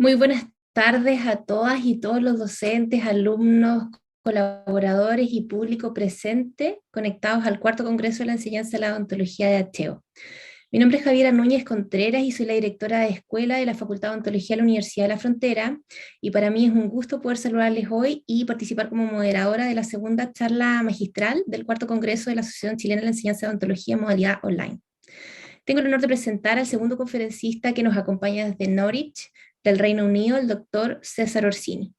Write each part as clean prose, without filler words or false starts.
Muy buenas tardes a todas y todos los docentes, alumnos, colaboradores y público presente conectados al cuarto Congreso de la Enseñanza de la Odontología de Acheo. Mi nombre es Javiera Núñez Contreras y soy la directora de escuela de la Facultad de Odontología de la Universidad de la Frontera, y para mí es un gusto poder saludarles hoy y participar como moderadora de la segunda charla magistral del cuarto Congreso de la Asociación Chilena de la Enseñanza de Odontología en modalidad online. Tengo el honor de presentar al segundo conferencista que nos acompaña desde Norwich, del Reino Unido, el doctor César Orsini.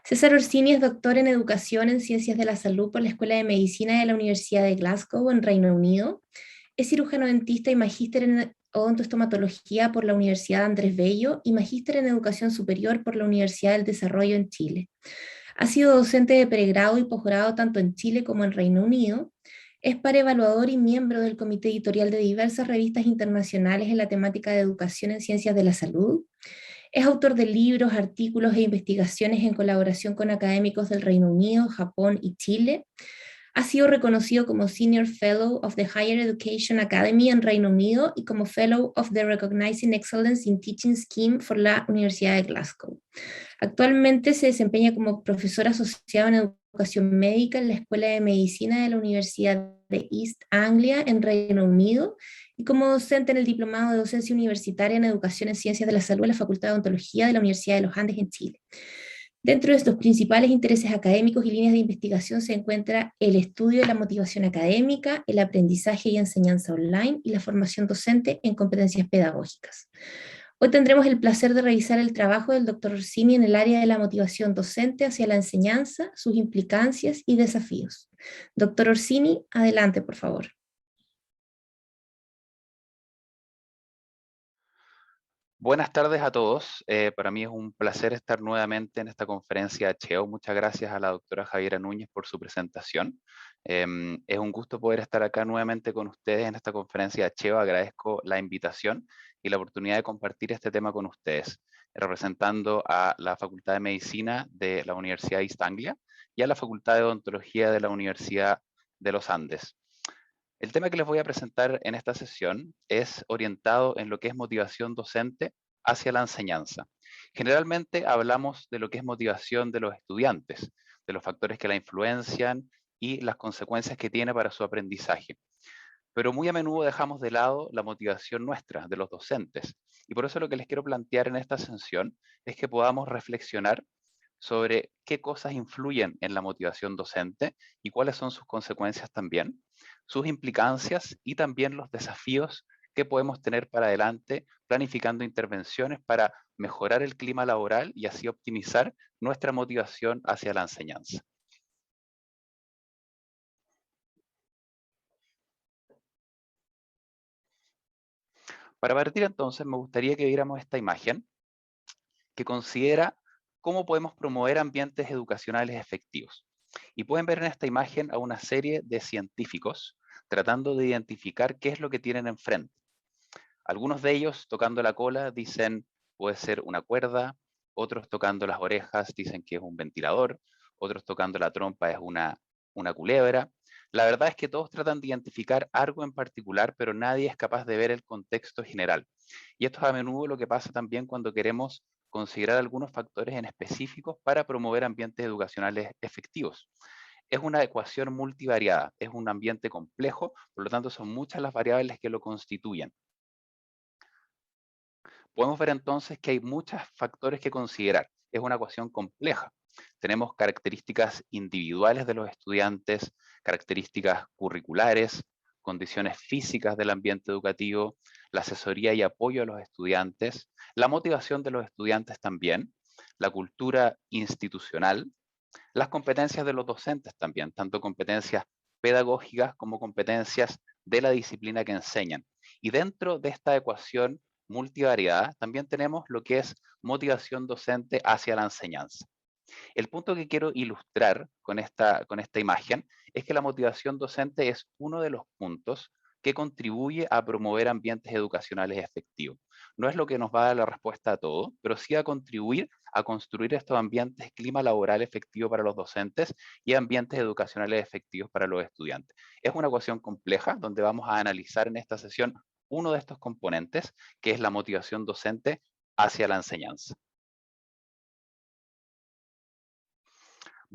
César Orsini es doctor en Educación en Ciencias de la Salud por la Escuela de Medicina de la Universidad de Glasgow, en Reino Unido. Es cirujano dentista y magíster en odontoestomatología por la Universidad Andrés Bello y magíster en Educación Superior por la Universidad del Desarrollo en Chile. Ha sido docente de pregrado y posgrado tanto en Chile como en Reino Unido. Es par evaluador y miembro del comité editorial de diversas revistas internacionales en la temática de educación en ciencias de la salud. Es autor de libros, artículos e investigaciones en colaboración con académicos del Reino Unido, Japón y Chile. Ha sido reconocido como Senior Fellow of the Higher Education Academy en Reino Unido y como Fellow of the Recognizing Excellence in Teaching Scheme por la Universidad de Glasgow. Actualmente se desempeña como profesor asociado en educación médica en la Escuela de Medicina de la Universidad de East Anglia en Reino Unido y como docente en el Diplomado de Docencia Universitaria en Educación en Ciencias de la Salud en la Facultad de Odontología de la Universidad de los Andes en Chile. Dentro de estos principales intereses académicos y líneas de investigación se encuentra el estudio de la motivación académica, el aprendizaje y enseñanza online y la formación docente en competencias pedagógicas. Hoy tendremos el placer de revisar el trabajo del Dr. Orsini en el área de la motivación docente hacia la enseñanza, sus implicancias y desafíos. Dr. Orsini, adelante, por favor. Buenas tardes a todos. Para mí es un placer estar nuevamente en esta conferencia Acheo. Muchas gracias a la doctora Javiera Núñez por su presentación. Es un gusto poder estar acá nuevamente con ustedes en esta conferencia Acheo. Agradezco la invitación y la oportunidad de compartir este tema con ustedes, representando a la Facultad de Medicina de la Universidad de East Anglia y a la Facultad de Odontología de la Universidad de los Andes. El tema que les voy a presentar en esta sesión es orientado en lo que es motivación docente hacia la enseñanza. Generalmente hablamos de lo que es motivación de los estudiantes, de los factores que la influencian y las consecuencias que tiene para su aprendizaje. Pero muy a menudo dejamos de lado la motivación nuestra, de los docentes. Y por eso lo que les quiero plantear en esta sesión es que podamos reflexionar sobre qué cosas influyen en la motivación docente y cuáles son sus consecuencias también, sus implicancias y también los desafíos que podemos tener para adelante planificando intervenciones para mejorar el clima laboral y así optimizar nuestra motivación hacia la enseñanza. Para partir entonces me gustaría que viéramos esta imagen que considera cómo podemos promover ambientes educacionales efectivos. Y pueden ver en esta imagen a una serie de científicos tratando de identificar qué es lo que tienen enfrente. Algunos de ellos tocando la cola dicen puede ser una cuerda, otros tocando las orejas dicen que es un ventilador, otros tocando la trompa es una culebra. La verdad es que todos tratan de identificar algo en particular, pero nadie es capaz de ver el contexto general. Y esto es a menudo lo que pasa también cuando queremos considerar algunos factores en específicos para promover ambientes educacionales efectivos. Es una ecuación multivariada, es un ambiente complejo, por lo tanto son muchas las variables que lo constituyen. Podemos ver entonces que hay muchos factores que considerar. Es una ecuación compleja. Tenemos características individuales de los estudiantes, características curriculares, condiciones físicas del ambiente educativo, la asesoría y apoyo a los estudiantes, la motivación de los estudiantes también, la cultura institucional, las competencias de los docentes también, tanto competencias pedagógicas como competencias de la disciplina que enseñan. Y dentro de esta ecuación multivariada también tenemos lo que es motivación docente hacia la enseñanza. El punto que quiero ilustrar con esta imagen es que la motivación docente es uno de los puntos que contribuye a promover ambientes educacionales efectivos. No es lo que nos va a dar la respuesta a todo, pero sí a contribuir a construir estos ambientes, clima laboral efectivo para los docentes y ambientes educacionales efectivos para los estudiantes. Es una ecuación compleja donde vamos a analizar en esta sesión uno de estos componentes, que es la motivación docente hacia la enseñanza.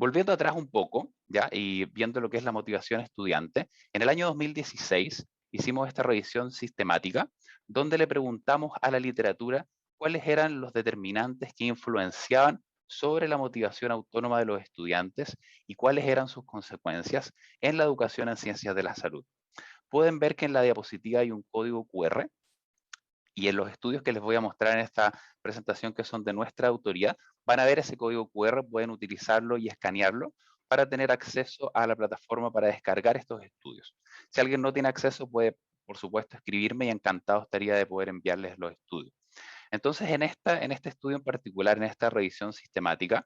Volviendo atrás un poco, ¿ya? Y viendo lo que es la motivación estudiante, en el año 2016 hicimos esta revisión sistemática donde le preguntamos a la literatura cuáles eran los determinantes que influenciaban sobre la motivación autónoma de los estudiantes y cuáles eran sus consecuencias en la educación en ciencias de la salud. Pueden ver que en la diapositiva hay un código QR y en los estudios que les voy a mostrar en esta presentación que son de nuestra autoría, van a ver ese código QR, pueden utilizarlo y escanearlo para tener acceso a la plataforma para descargar estos estudios. Si alguien no tiene acceso, puede, por supuesto, escribirme y encantado estaría de poder enviarles los estudios. Entonces, en este estudio en particular, en esta revisión sistemática,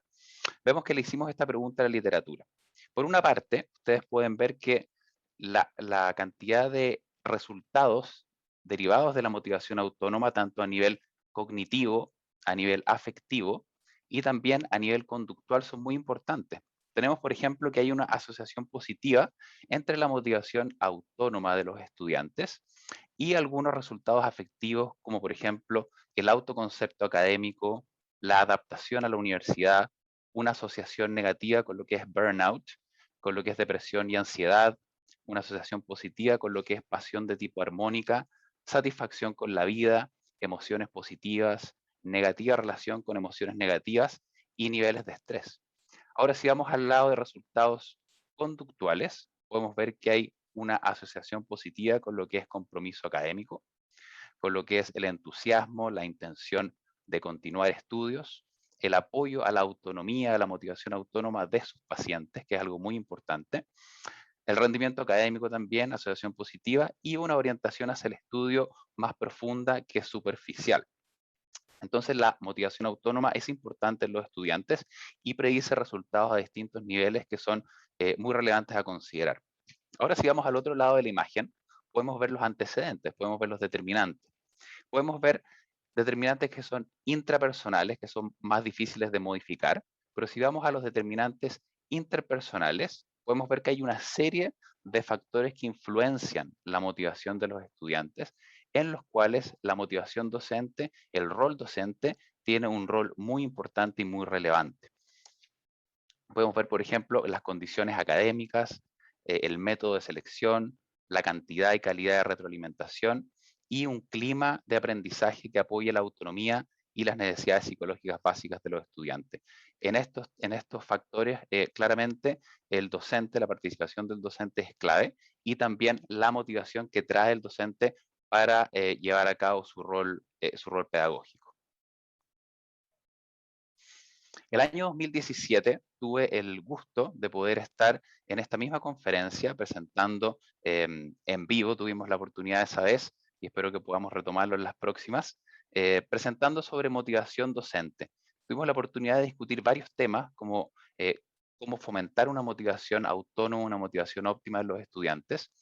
vemos que le hicimos esta pregunta a la literatura. Por una parte, ustedes pueden ver que la cantidad de resultados derivados de la motivación autónoma, tanto a nivel cognitivo, a nivel afectivo y también a nivel conductual, son muy importantes. Tenemos, por ejemplo, que hay una asociación positiva entre la motivación autónoma de los estudiantes y algunos resultados afectivos, como por ejemplo el autoconcepto académico, la adaptación a la universidad, una asociación negativa con lo que es burnout, con lo que es depresión y ansiedad, una asociación positiva con lo que es pasión de tipo armónica, satisfacción con la vida, emociones positivas, negativa relación con emociones negativas y niveles de estrés. Ahora, si vamos al lado de resultados conductuales, podemos ver que hay una asociación positiva con lo que es compromiso académico, con lo que es el entusiasmo, la intención de continuar estudios, el apoyo a la autonomía, a la motivación autónoma de sus pacientes, que es algo muy importante, el rendimiento académico también, asociación positiva, y una orientación hacia el estudio más profunda que superficial. Entonces, la motivación autónoma es importante en los estudiantes y predice resultados a distintos niveles que son muy relevantes a considerar. Ahora, si vamos al otro lado de la imagen, podemos ver los antecedentes, podemos ver los determinantes. Podemos ver determinantes que son intrapersonales, que son más difíciles de modificar, pero si vamos a los determinantes interpersonales, podemos ver que hay una serie de factores que influencian la motivación de los estudiantes, en los cuales la motivación docente, el rol docente, tiene un rol muy importante y muy relevante. Podemos ver, por ejemplo, las condiciones académicas, el método de selección, la cantidad y calidad de retroalimentación y un clima de aprendizaje que apoye la autonomía y las necesidades psicológicas básicas de los estudiantes. En estos factores, claramente, el docente, la participación del docente es clave y también la motivación que trae el docente para llevar a cabo su rol pedagógico. El año 2017 tuve el gusto de poder estar en esta misma conferencia presentando en vivo, tuvimos la oportunidad esa vez y espero que podamos retomarlo en las próximas, presentando sobre motivación docente. Tuvimos la oportunidad de discutir varios temas como cómo fomentar una motivación autónoma, una motivación óptima de los estudiantes.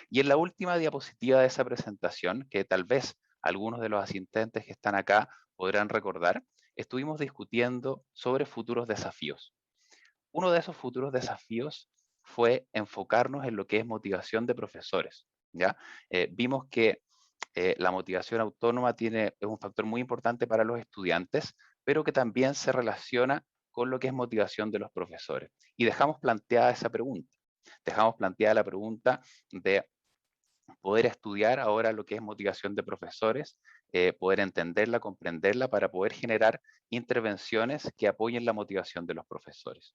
Y en la última diapositiva de esa presentación, que tal vez algunos de los asistentes que están acá podrán recordar, estuvimos discutiendo sobre futuros desafíos. Uno de esos futuros desafíos fue enfocarnos en lo que es motivación de profesores, ¿ya? Vimos que la motivación autónoma es un factor muy importante para los estudiantes, pero que también se relaciona con lo que es motivación de los profesores. Y dejamos planteada esa pregunta. Dejamos planteada la pregunta de poder estudiar ahora lo que es motivación de profesores, poder entenderla, comprenderla para poder generar intervenciones que apoyen la motivación de los profesores.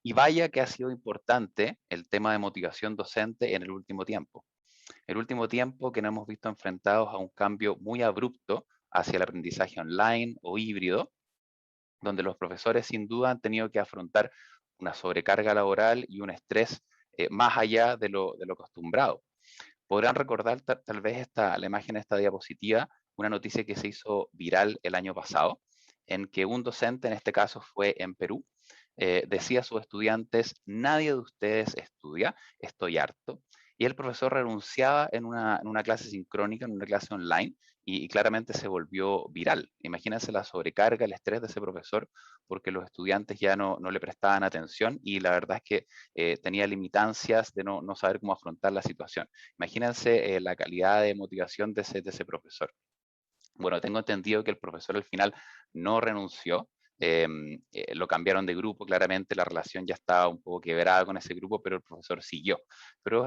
Y vaya que ha sido importante el tema de motivación docente en el último tiempo. El último tiempo que nos hemos visto enfrentados a un cambio muy abrupto hacia el aprendizaje online o híbrido, donde los profesores sin duda han tenido que afrontar una sobrecarga laboral y un estrés más allá de lo acostumbrado. Podrán recordar tal vez la imagen de esta diapositiva, una noticia que se hizo viral el año pasado, en que un docente, en este caso fue en Perú, decía a sus estudiantes: nadie de ustedes estudia, estoy harto. Y el profesor renunciaba en una clase sincrónica, en una clase online, y claramente se volvió viral. Imagínense la sobrecarga, el estrés de ese profesor, porque los estudiantes ya no le prestaban atención y la verdad es que tenía limitancias de no saber cómo afrontar la situación. Imagínense la calidad de motivación de ese profesor. Bueno, tengo entendido que el profesor al final no renunció, lo cambiaron de grupo, claramente la relación ya estaba un poco quebrada con ese grupo, pero el profesor siguió. Pero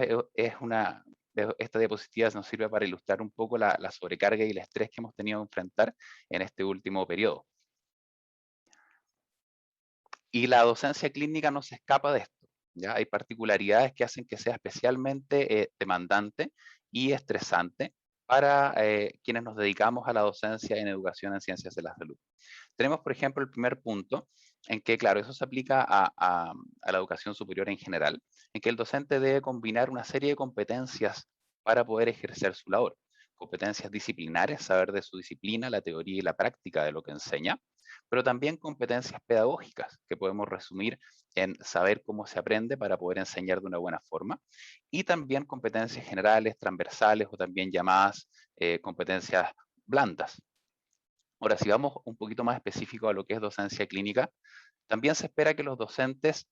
esta diapositiva nos sirve para ilustrar un poco la sobrecarga y el estrés que hemos tenido que enfrentar en este último periodo. Y la docencia clínica no se escapa de esto. ¿Ya? Hay particularidades que hacen que sea especialmente demandante y estresante para quienes nos dedicamos a la docencia en educación en ciencias de la salud. Tenemos, por ejemplo, el primer punto, en que, claro, eso se aplica a la educación superior en general, en que el docente debe combinar una serie de competencias para poder ejercer su labor. Competencias disciplinares, saber de su disciplina, la teoría y la práctica de lo que enseña, pero también competencias pedagógicas, que podemos resumir en saber cómo se aprende para poder enseñar de una buena forma, y también competencias generales, transversales o también llamadas competencias blandas. Ahora, si vamos un poquito más específico a lo que es docencia clínica, también se espera que los docentes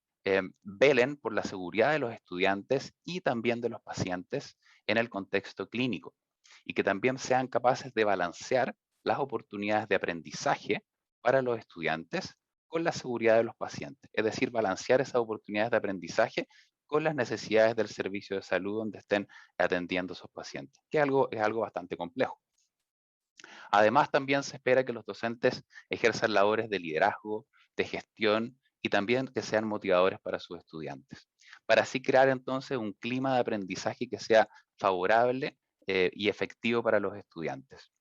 velen por la seguridad de los estudiantes y también de los pacientes en el contexto clínico y que también sean capaces de balancear las oportunidades de aprendizaje para los estudiantes con la seguridad de los pacientes, es decir, balancear esas oportunidades de aprendizaje con las necesidades del servicio de salud donde estén atendiendo a esos pacientes, que es algo bastante complejo. Además, también se espera que los docentes ejerzan labores de liderazgo, de gestión y también que sean motivadores para sus estudiantes, para así crear entonces un clima de aprendizaje que sea favorable y efectivo para los estudiantes.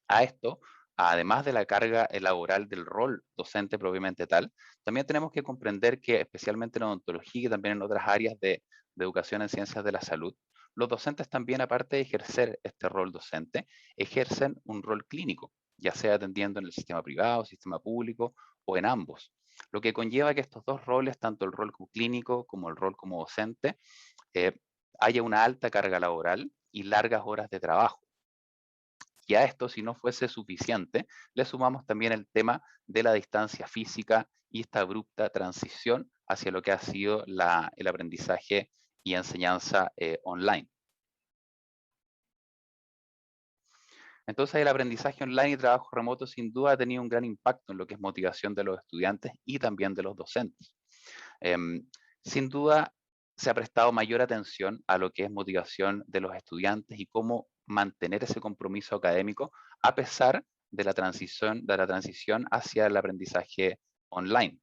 A esto, además de la carga laboral del rol docente propiamente tal, también tenemos que comprender que, especialmente en odontología y también en otras áreas de educación en ciencias de la salud, los docentes también, aparte de ejercer este rol docente, ejercen un rol clínico, ya sea atendiendo en el sistema privado, sistema público o en ambos. Lo que conlleva que estos dos roles, tanto el rol clínico como el rol como docente, eh, haya una alta carga laboral y largas horas de trabajo. Y a esto, si no fuese suficiente, le sumamos también el tema de la distancia física y esta abrupta transición hacia lo que ha sido el aprendizaje y enseñanza online. Entonces, el aprendizaje online y trabajo remoto sin duda ha tenido un gran impacto en lo que es motivación de los estudiantes y también de los docentes. Em, Sin duda, se ha prestado mayor atención a lo que es motivación de los estudiantes y cómo mantener ese compromiso académico a pesar de la transición hacia el aprendizaje online.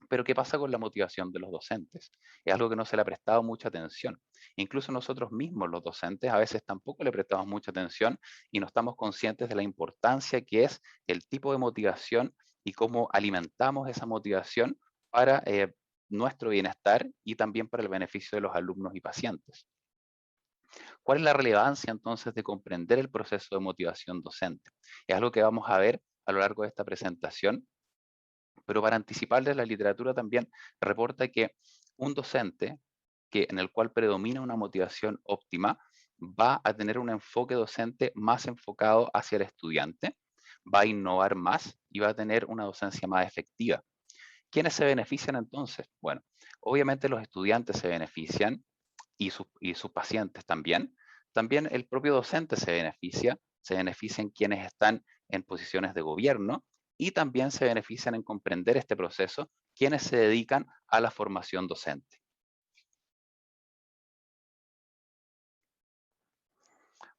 Pero ¿qué pasa con la motivación de los docentes? Es algo que no se le ha prestado mucha atención. Incluso nosotros mismos, los docentes, a veces tampoco le prestamos mucha atención y no estamos conscientes de la importancia que es el tipo de motivación y cómo alimentamos esa motivación para nuestro bienestar y también para el beneficio de los alumnos y pacientes. ¿Cuál es la relevancia entonces de comprender el proceso de motivación docente? Es algo que vamos a ver a lo largo de esta presentación, pero para anticiparles, la literatura también reporta que un docente en el cual predomina una motivación óptima va a tener un enfoque docente más enfocado hacia el estudiante, va a innovar más y va a tener una docencia más efectiva. ¿Quiénes se benefician entonces? Bueno, obviamente los estudiantes se benefician y sus pacientes también. También el propio docente se benefician quienes están en posiciones de gobierno y también se benefician en comprender este proceso quienes se dedican a la formación docente.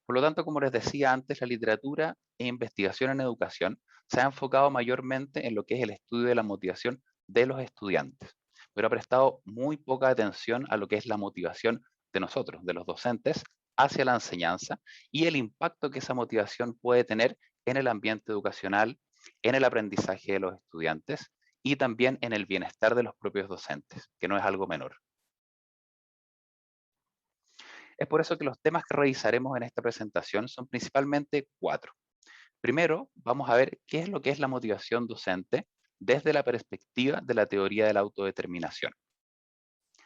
Por lo tanto, como les decía antes, la literatura e investigación en educación se ha enfocado mayormente en lo que es el estudio de la motivación de los estudiantes, pero ha prestado muy poca atención a lo que es la motivación de nosotros, de los docentes, hacia la enseñanza y el impacto que esa motivación puede tener en el ambiente educacional, en el aprendizaje de los estudiantes y también en el bienestar de los propios docentes, que no es algo menor. Es por eso que los temas que revisaremos en esta presentación son principalmente cuatro. Primero, vamos a ver qué es lo que es la motivación docente desde la perspectiva de la teoría de la autodeterminación.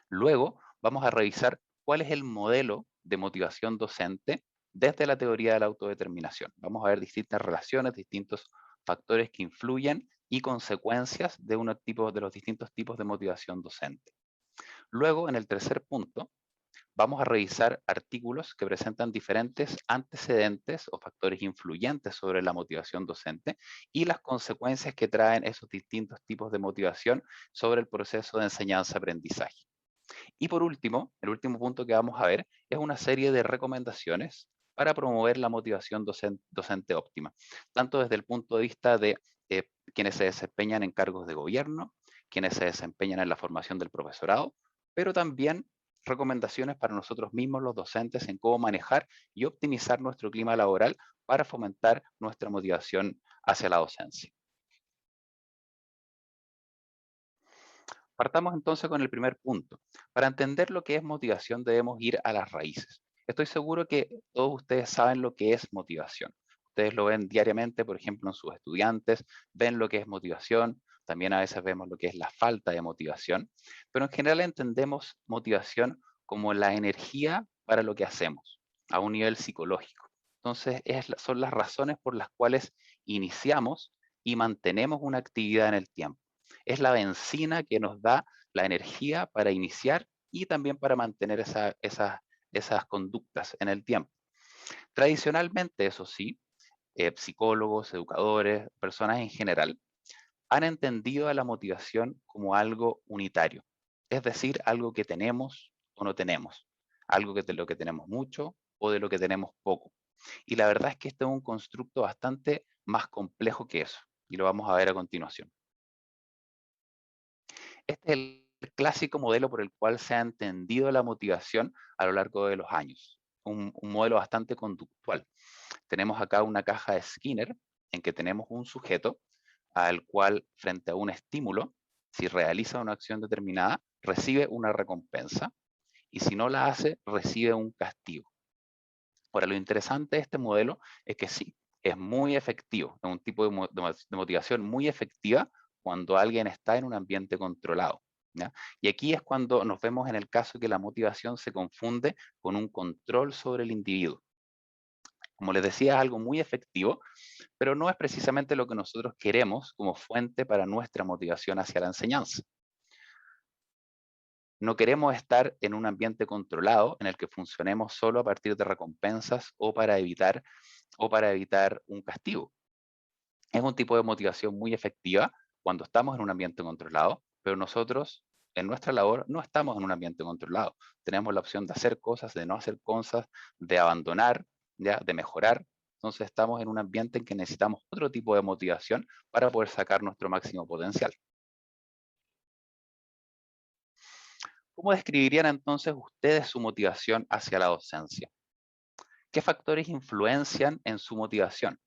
Luego, vamos a revisar cuál es el modelo de motivación docente desde la teoría de la autodeterminación. Vamos a ver distintas relaciones, distintos factores que influyen y consecuencias de los distintos tipos de motivación docente. Luego, en el tercer punto, vamos a revisar artículos que presentan diferentes antecedentes o factores influyentes sobre la motivación docente y las consecuencias que traen esos distintos tipos de motivación sobre el proceso de enseñanza-aprendizaje. Y por último, el último punto que vamos a ver es una serie de recomendaciones para promover la motivación docente óptima, tanto desde el punto de vista de quienes se desempeñan en cargos de gobierno, quienes se desempeñan en la formación del profesorado, pero también recomendaciones para nosotros mismos, los docentes, en cómo manejar y optimizar nuestro clima laboral para fomentar nuestra motivación hacia la docencia. Partamos entonces con el primer punto. Para entender lo que es motivación debemos ir a las raíces. Estoy seguro que todos ustedes saben lo que es motivación. Ustedes lo ven diariamente, por ejemplo, en sus estudiantes, ven lo que es motivación, también a veces vemos lo que es la falta de motivación, pero en general entendemos motivación como la energía para lo que hacemos, a un nivel psicológico. Entonces, son las razones por las cuales iniciamos y mantenemos una actividad en el tiempo. Es la benzina que nos da la energía para iniciar y también para mantener esas conductas en el tiempo. Tradicionalmente, eso sí, psicólogos, educadores, personas en general, han entendido a la motivación como algo unitario, es decir, algo que tenemos o no tenemos, algo de lo que tenemos mucho o de lo que tenemos poco. Y la verdad es que este es un constructo bastante más complejo que eso, y lo vamos a ver a continuación. Este es el clásico modelo por el cual se ha entendido la motivación a lo largo de los años, un modelo bastante conductual. Tenemos acá una caja de Skinner en que tenemos un sujeto al cual, frente a un estímulo, si realiza una acción determinada, recibe una recompensa y si no la hace, recibe un castigo. Ahora, lo interesante de este modelo es que sí, es muy efectivo, es un tipo de motivación muy efectiva cuando alguien está en un ambiente controlado. ¿Ya? Y aquí es cuando nos vemos en el caso que la motivación se confunde con un control sobre el individuo. Como les decía, es algo muy efectivo, pero no es precisamente lo que nosotros queremos como fuente para nuestra motivación hacia la enseñanza. No queremos estar en un ambiente controlado en el que funcionemos solo a partir de recompensas o para evitar un castigo. Es un tipo de motivación muy efectiva cuando estamos en un ambiente controlado, pero nosotros en nuestra labor no estamos en un ambiente controlado. Tenemos la opción de hacer cosas, de no hacer cosas, de abandonar, ¿ya? De mejorar. Entonces estamos en un ambiente en que necesitamos otro tipo de motivación para poder sacar nuestro máximo potencial. ¿Cómo describirían entonces ustedes su motivación hacia la docencia? ¿Qué factores influencian en su motivación?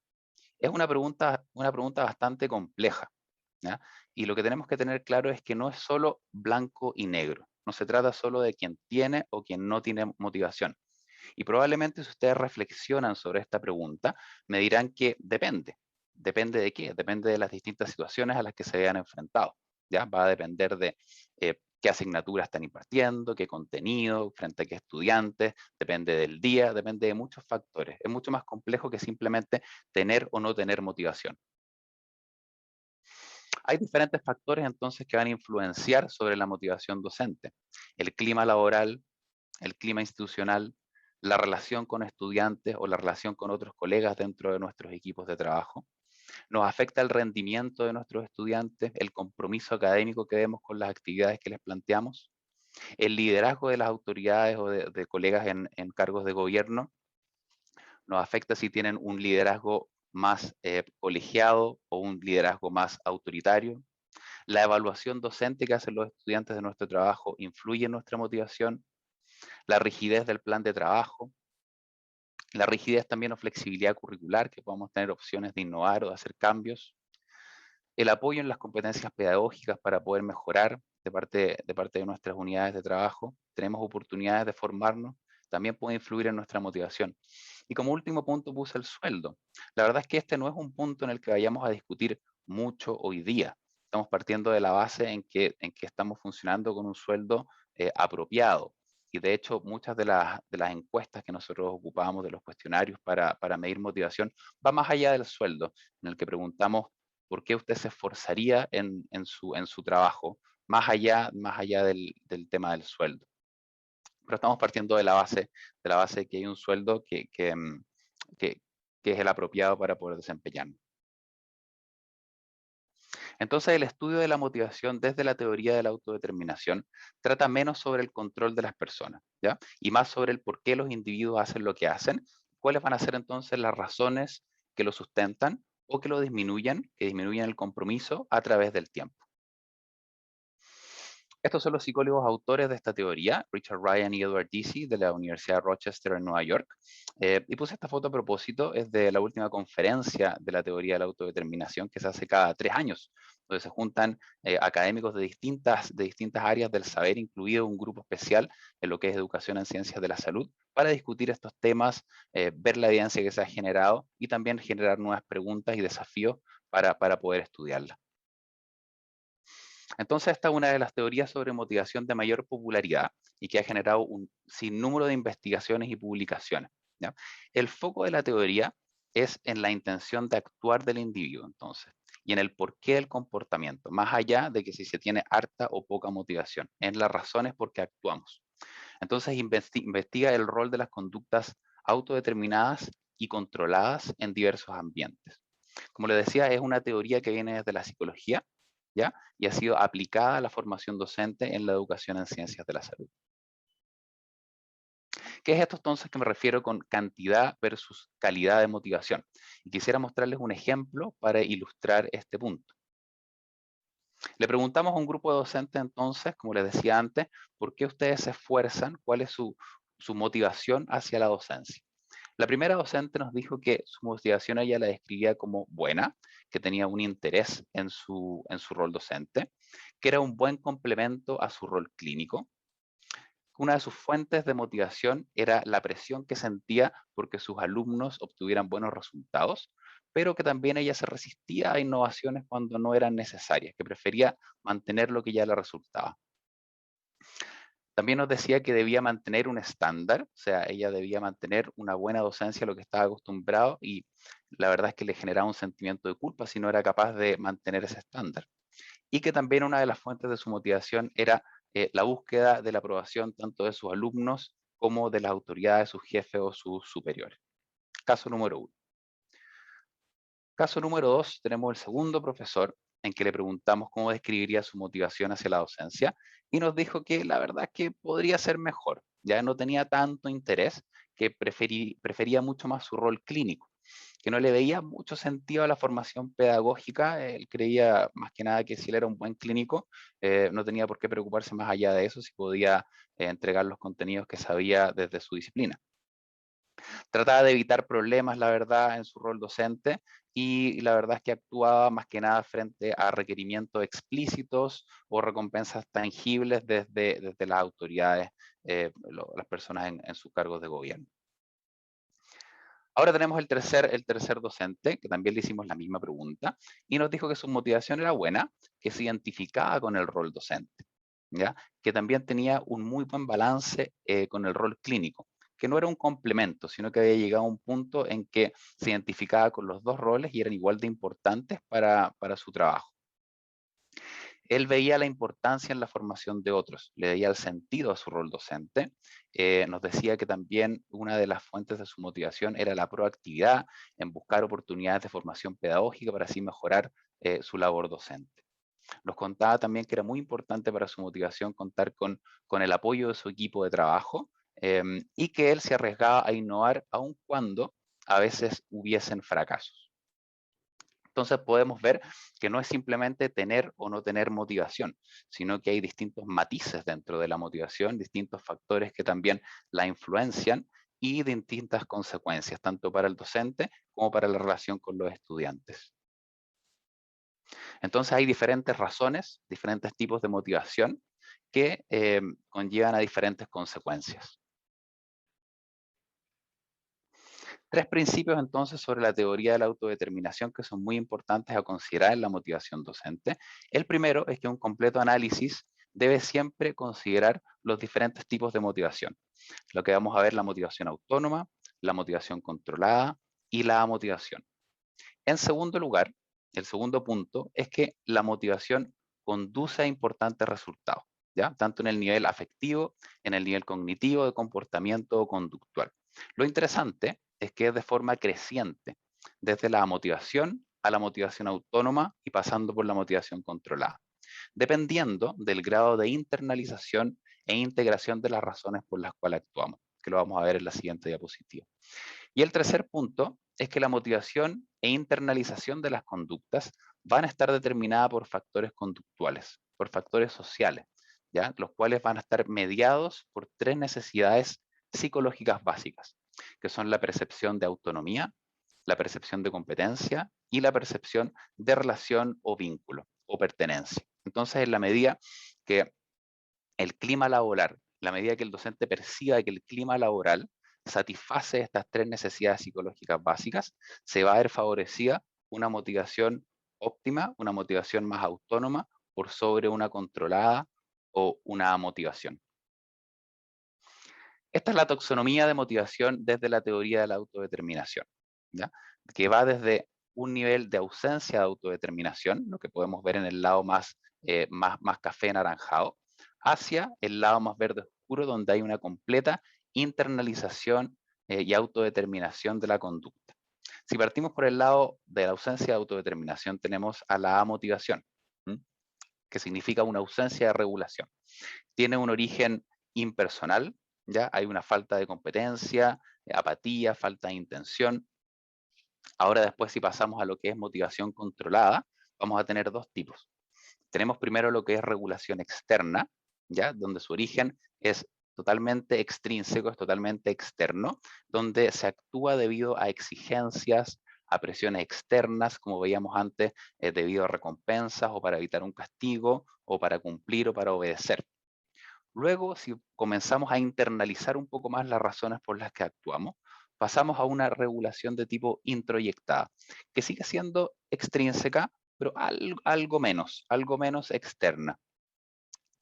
Es una pregunta bastante compleja, ¿ya? Y lo que tenemos que tener claro es que no es solo blanco y negro. No se trata solo de quien tiene o quien no tiene motivación. Y probablemente si ustedes reflexionan sobre esta pregunta, me dirán que depende. ¿Depende de qué? Depende de las distintas situaciones a las que se vean enfrentados. ¿Ya? Va a depender de qué asignaturas están impartiendo, qué contenido, frente a qué estudiantes, depende del día, depende de muchos factores. Es mucho más complejo que simplemente tener o no tener motivación. Hay diferentes factores entonces que van a influenciar sobre la motivación docente. El clima laboral, el clima institucional, la relación con estudiantes o la relación con otros colegas dentro de nuestros equipos de trabajo. Nos afecta el rendimiento de nuestros estudiantes, el compromiso académico que vemos con las actividades que les planteamos, el liderazgo de las autoridades o de colegas en cargos de gobierno. Nos afecta si tienen un liderazgo más colegiado o un liderazgo más autoritario. La evaluación docente que hacen los estudiantes de nuestro trabajo influye en nuestra motivación. La rigidez del plan de trabajo, la rigidez también o flexibilidad curricular, que podamos tener opciones de innovar o de hacer cambios, el apoyo en las competencias pedagógicas para poder mejorar de parte de nuestras unidades de trabajo, tenemos oportunidades de formarnos, también puede influir en nuestra motivación. Y como último punto puse el sueldo. La verdad es que este no es un punto en el que vayamos a discutir mucho hoy día. Estamos partiendo de la base en que estamos funcionando con un sueldo apropiado. Y de hecho, muchas de las encuestas que nosotros ocupamos, de los cuestionarios para medir motivación, va más allá del sueldo, en el que preguntamos por qué usted se esforzaría en su trabajo, más allá del tema del sueldo. pero estamos partiendo de la base que hay un sueldo que es el apropiado para poder desempeñarnos. Entonces, el estudio de la motivación desde la teoría de la autodeterminación trata menos sobre el control de las personas, ¿ya? Y más sobre el por qué los individuos hacen lo que hacen, cuáles van a ser entonces las razones que lo sustentan o que lo disminuyen, que disminuyen el compromiso a través del tiempo. Estos son los psicólogos autores de esta teoría, Richard Ryan y Edward Deci, de la Universidad de Rochester en Nueva York. Y puse esta foto a propósito, es de la última conferencia de la teoría de la autodeterminación que se hace cada 3 años, donde se juntan académicos de distintas áreas del saber, incluido un grupo especial en lo que es educación en ciencias de la salud, para discutir estos temas, ver la evidencia que se ha generado y también generar nuevas preguntas y desafíos para poder estudiarla. Entonces, esta es una de las teorías sobre motivación de mayor popularidad y que ha generado un sinnúmero de investigaciones y publicaciones, ¿ya? El foco de la teoría es en la intención de actuar del individuo, entonces, y en el porqué del comportamiento, más allá de que si se tiene harta o poca motivación, en las razones por qué actuamos. Entonces, investiga el rol de las conductas autodeterminadas y controladas en diversos ambientes. Como les decía, es una teoría que viene desde la psicología, ¿ya? Y ha sido aplicada a la formación docente en la educación en ciencias de la salud. ¿Qué es esto entonces que me refiero con cantidad versus calidad de motivación? Y quisiera mostrarles un ejemplo para ilustrar este punto. Le preguntamos a un grupo de docentes entonces, como les decía antes, ¿por qué ustedes se esfuerzan? ¿Cuál es su motivación hacia la docencia? La primera docente nos dijo que su motivación ella la describía como buena, que tenía un interés en su rol docente, que era un buen complemento a su rol clínico. Una de sus fuentes de motivación era la presión que sentía porque sus alumnos obtuvieran buenos resultados, pero que también ella se resistía a innovaciones cuando no eran necesarias, que prefería mantener lo que ya le resultaba. También nos decía que debía mantener un estándar, o sea, ella debía mantener una buena docencia a lo que estaba acostumbrado y la verdad es que le generaba un sentimiento de culpa si no era capaz de mantener ese estándar. Y que también una de las fuentes de su motivación era la búsqueda de la aprobación tanto de sus alumnos como de las autoridades, sus jefes o sus superiores. Caso número 1. Caso número 2, tenemos el segundo profesor en que le preguntamos cómo describiría su motivación hacia la docencia y nos dijo que la verdad es que podría ser mejor, ya no tenía tanto interés, que prefería mucho más su rol clínico, que no le veía mucho sentido a la formación pedagógica. Él creía más que nada que si él era un buen clínico, no tenía por qué preocuparse más allá de eso, si podía entregar los contenidos que sabía desde su disciplina. Trataba de evitar problemas, la verdad, en su rol docente, y la verdad es que actuaba más que nada frente a requerimientos explícitos o recompensas tangibles desde las autoridades, las personas en sus cargos de gobierno. Ahora tenemos el tercer docente, que también le hicimos la misma pregunta, y nos dijo que su motivación era buena, que se identificaba con el rol docente, ¿ya? Que también tenía un muy buen balance con el rol clínico, que no era un complemento, sino que había llegado a un punto en que se identificaba con los dos roles y eran igual de importantes para su trabajo. Él veía la importancia en la formación de otros, le veía el sentido a su rol docente. Nos decía que también una de las fuentes de su motivación era la proactividad en buscar oportunidades de formación pedagógica para así mejorar su labor docente. Nos contaba también que era muy importante para su motivación contar con el apoyo de su equipo de trabajo, y que él se arriesgaba a innovar aun cuando a veces hubiesen fracasos. Entonces podemos ver que no es simplemente tener o no tener motivación, sino que hay distintos matices dentro de la motivación, distintos factores que también la influencian y distintas consecuencias, tanto para el docente como para la relación con los estudiantes. Entonces hay diferentes razones, diferentes tipos de motivación que conllevan a diferentes consecuencias. 3 principios entonces sobre la teoría de la autodeterminación que son muy importantes a considerar en la motivación docente. El primero es que un completo análisis debe siempre considerar los diferentes tipos de motivación. Lo que vamos a ver, la motivación autónoma, la motivación controlada y la amotivación. En segundo lugar, el segundo punto es que la motivación conduce a importantes resultados, ¿ya? Tanto en el nivel afectivo, en el nivel cognitivo, de comportamiento o conductual. Lo interesante es que es de forma creciente, desde la motivación a la motivación autónoma y pasando por la motivación controlada, dependiendo del grado de internalización e integración de las razones por las cuales actuamos, que lo vamos a ver en la siguiente diapositiva. Y el tercer punto es que la motivación e internalización de las conductas van a estar determinadas por factores conductuales, por factores sociales, ¿ya? Los cuales van a estar mediados por tres necesidades psicológicas básicas, que son la percepción de autonomía, la percepción de competencia y la percepción de relación o vínculo o pertenencia. Entonces, en la medida que el clima laboral, la medida que el docente perciba que el clima laboral satisface estas tres necesidades psicológicas básicas, se va a ver favorecida una motivación óptima, una motivación más autónoma por sobre una controlada o una motivación. Esta es la taxonomía de motivación desde la teoría de la autodeterminación, ¿ya? Que va desde un nivel de ausencia de autodeterminación, lo que podemos ver en el lado más café anaranjado, hacia el lado más verde oscuro, donde hay una completa internalización y autodeterminación de la conducta. Si partimos por el lado de la ausencia de autodeterminación, tenemos a la amotivación, que significa una ausencia de regulación. Tiene un origen impersonal, ¿ya? Hay una falta de competencia, apatía, falta de intención. Ahora después, si pasamos a lo que es motivación controlada, vamos a tener dos tipos. Tenemos primero lo que es regulación externa, ¿ya? Donde su origen es totalmente extrínseco, es totalmente externo, donde se actúa debido a exigencias, a presiones externas, como veíamos antes, debido a recompensas o para evitar un castigo, o para cumplir o para obedecer. Luego, si comenzamos a internalizar un poco más las razones por las que actuamos, pasamos a una regulación de tipo introyectada, que sigue siendo extrínseca, pero algo menos externa,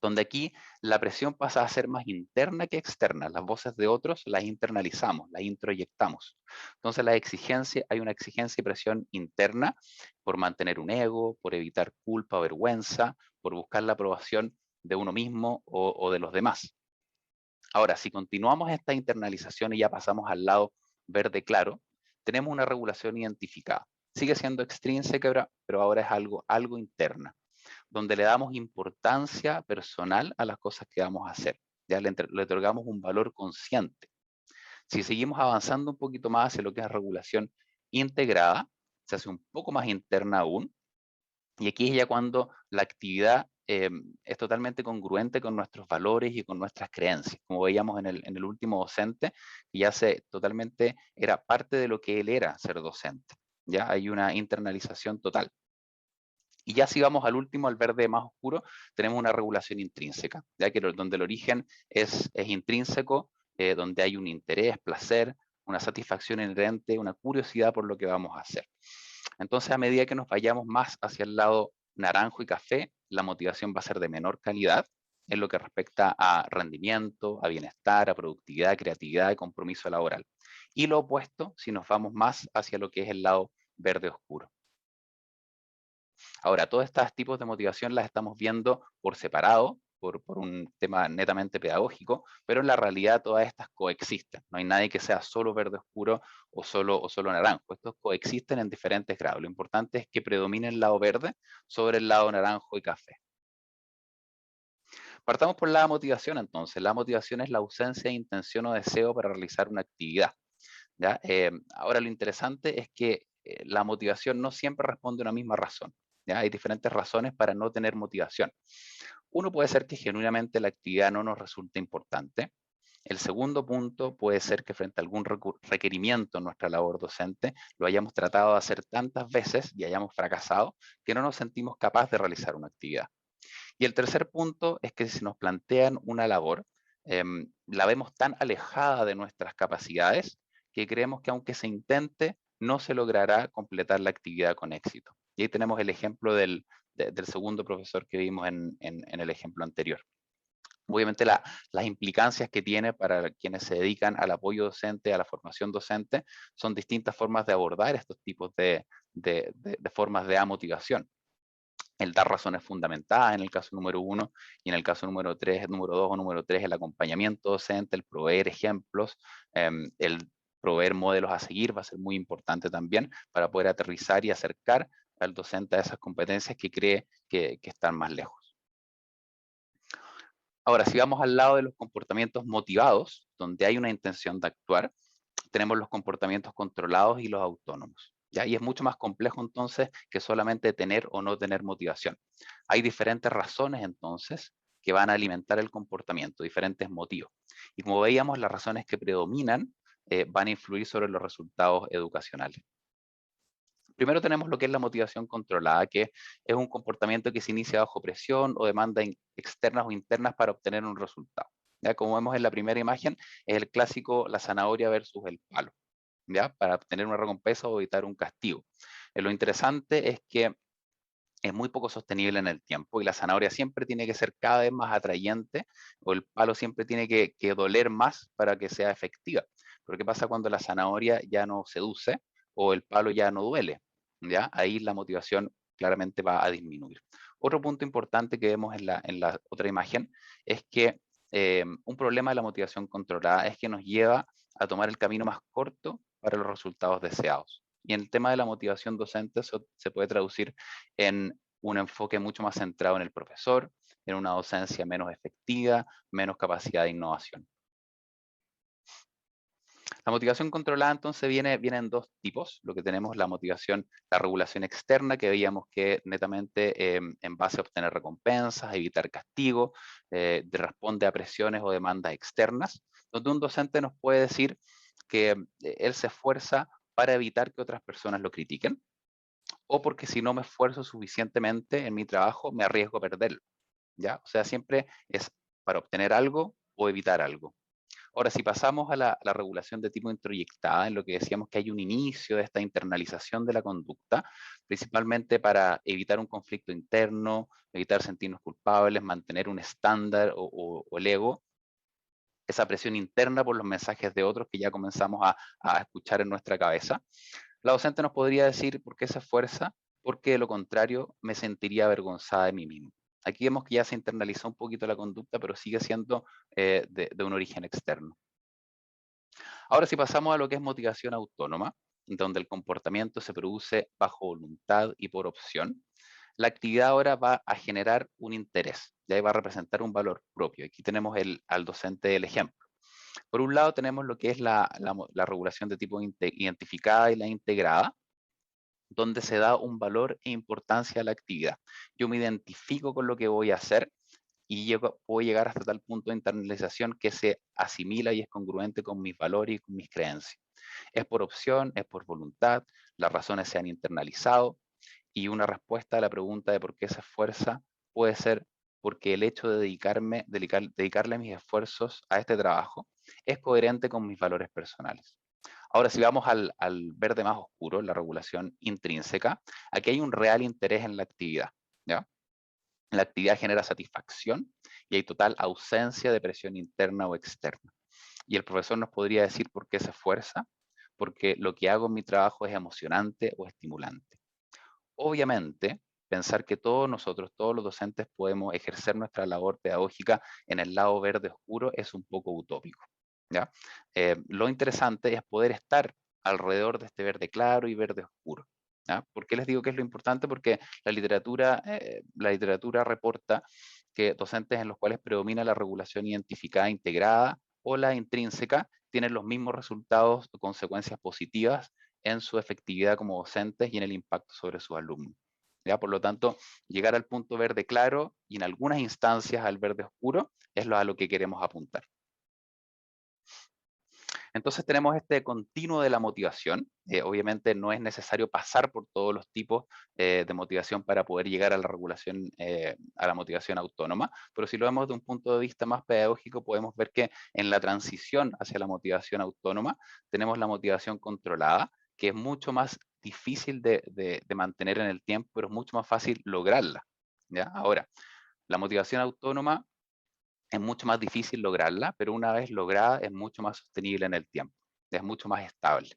donde aquí la presión pasa a ser más interna que externa. Las voces de otros las internalizamos, las introyectamos. Entonces hay una exigencia y presión interna por mantener un ego, por evitar culpa o vergüenza, por buscar la aprobación de uno mismo o de los demás. Ahora, si continuamos esta internalización y ya pasamos al lado verde claro, tenemos una regulación identificada. Sigue siendo extrínseca, pero ahora es algo interna, donde le damos importancia personal a las cosas que vamos a hacer. Ya le otorgamos un valor consciente. Si seguimos avanzando un poquito más hacia lo que es regulación integrada, se hace un poco más interna aún, y aquí es ya cuando la actividad es totalmente congruente con nuestros valores y con nuestras creencias. Como veíamos en el último docente, que ya totalmente era parte de lo que él era ser docente. Ya hay una internalización total. Y ya si vamos al último, al verde más oscuro, tenemos una regulación intrínseca, ya que donde el origen es intrínseco, donde hay un interés, placer, una satisfacción inherente, una curiosidad por lo que vamos a hacer. Entonces, a medida que nos vayamos más hacia el lado naranjo y café, la motivación va a ser de menor calidad en lo que respecta a rendimiento, a bienestar, a productividad, creatividad y compromiso laboral. Y lo opuesto, si nos vamos más hacia lo que es el lado verde oscuro. Ahora, todos estos tipos de motivación las estamos viendo por separado, por un tema netamente pedagógico, pero en la realidad todas estas coexisten. No hay nadie que sea solo verde oscuro o solo naranjo. Estos coexisten en diferentes grados. Lo importante es que predomine el lado verde sobre el lado naranjo y café. Partamos por la motivación entonces. La motivación es la ausencia de intención o deseo para realizar una actividad, ¿ya? Ahora lo interesante es que la motivación no siempre responde a una misma razón, ¿ya? Hay diferentes razones para no tener motivación. Uno puede ser que genuinamente la actividad no nos resulte importante. El segundo punto puede ser que frente a algún requerimiento en nuestra labor docente lo hayamos tratado de hacer tantas veces y hayamos fracasado que no nos sentimos capaces de realizar una actividad. Y el tercer punto es que si nos plantean una labor, la vemos tan alejada de nuestras capacidades que creemos que aunque se intente, no se logrará completar la actividad con éxito. Y ahí tenemos el ejemplo del segundo profesor que vimos en el ejemplo anterior. Obviamente las implicancias que tiene para quienes se dedican al apoyo docente, a la formación docente, son distintas formas de abordar estos tipos de formas de amotivación. el dar razones fundamentadas en el caso número 1, y en el caso número 3, número 2 o número 3, el acompañamiento docente, el proveer ejemplos, el proveer modelos a seguir va a ser muy importante también para poder aterrizar y acercar al docente a esas competencias que cree que están más lejos. Ahora, si vamos al lado de los comportamientos motivados, donde hay una intención de actuar, tenemos los comportamientos controlados y los autónomos. ¿Ya? Y es mucho más complejo entonces que solamente tener o no tener motivación. Hay diferentes razones entonces que van a alimentar el comportamiento, diferentes motivos. Y como veíamos, las razones que predominan van a influir sobre los resultados educacionales. Primero tenemos lo que es la motivación controlada, que es un comportamiento que se inicia bajo presión o demandas externas o internas para obtener un resultado. ¿Ya? Como vemos en la primera imagen, es el clásico la zanahoria versus el palo, ¿ya? Para obtener una recompensa o evitar un castigo. Lo interesante es que es muy poco sostenible en el tiempo y la zanahoria siempre tiene que ser cada vez más atrayente, o el palo siempre tiene que doler más para que sea efectiva. Pero ¿qué pasa cuando la zanahoria ya no seduce o el palo ya no duele? ¿Ya? Ahí la motivación claramente va a disminuir. Otro punto importante que vemos en la otra imagen es que un problema de la motivación controlada es que nos lleva a tomar el camino más corto para los resultados deseados. Y en el tema de la motivación docente eso se puede traducir en un enfoque mucho más centrado en el profesor, en una docencia menos efectiva, menos capacidad de innovación. La motivación controlada entonces viene en dos tipos. Lo que tenemos la motivación, la regulación externa, que veíamos que netamente en base a obtener recompensas, evitar castigo, responde a presiones o demandas externas, donde un docente nos puede decir que él se esfuerza para evitar que otras personas lo critiquen, o porque si no me esfuerzo suficientemente en mi trabajo, me arriesgo a perderlo, ¿ya? O sea, siempre es para obtener algo o evitar algo. Ahora, si pasamos a la regulación de tipo introyectada, en lo que decíamos que hay un inicio de esta internalización de la conducta, principalmente para evitar un conflicto interno, evitar sentirnos culpables, mantener un estándar o el ego, esa presión interna por los mensajes de otros que ya comenzamos a escuchar en nuestra cabeza. La docente nos podría decir por qué se esfuerza, porque de lo contrario me sentiría avergonzada de mí mismo. Aquí vemos que ya se internalizó un poquito la conducta, pero sigue siendo de un origen externo. Ahora, si pasamos a lo que es motivación autónoma, donde el comportamiento se produce bajo voluntad y por opción, la actividad ahora va a generar un interés, ya va a representar un valor propio. Aquí tenemos al docente del ejemplo. Por un lado tenemos lo que es la regulación de tipo identificada y la integrada, donde se da un valor e importancia a la actividad. Yo me identifico con lo que voy a hacer y puedo llegar hasta tal punto de internalización que se asimila y es congruente con mis valores y con mis creencias. Es por opción, es por voluntad, las razones se han internalizado, y una respuesta a la pregunta de por qué se esfuerza puede ser porque el hecho de dedicarle mis esfuerzos a este trabajo es coherente con mis valores personales. Ahora, si vamos al verde más oscuro, la regulación intrínseca, aquí hay un real interés en la actividad, ¿ya? La actividad genera satisfacción y hay total ausencia de presión interna o externa. Y el profesor nos podría decir por qué se esfuerza, porque lo que hago en mi trabajo es emocionante o estimulante. Obviamente, pensar que todos nosotros, todos los docentes, podemos ejercer nuestra labor pedagógica en el lado verde oscuro es un poco utópico, ¿ya? Lo interesante es poder estar alrededor de este verde claro y verde oscuro, ¿ya? ¿Por qué les digo que es lo importante? Porque la literatura reporta que docentes en los cuales predomina la regulación identificada integrada o la intrínseca tienen los mismos resultados o consecuencias positivas en su efectividad como docentes y en el impacto sobre sus alumnos. ¿Ya? Por lo tanto, llegar al punto verde claro y en algunas instancias al verde oscuro es a lo que queremos apuntar. Entonces tenemos este continuo de la motivación. Obviamente no es necesario pasar por todos los tipos de motivación para poder llegar a la regulación, a la motivación autónoma, pero si lo vemos de un punto de vista más pedagógico, podemos ver que en la transición hacia la motivación autónoma tenemos la motivación controlada, que es mucho más difícil de mantener en el tiempo, pero es mucho más fácil lograrla, ¿ya? Ahora, la motivación autónoma es mucho más difícil lograrla, pero una vez lograda es mucho más sostenible en el tiempo, es mucho más estable.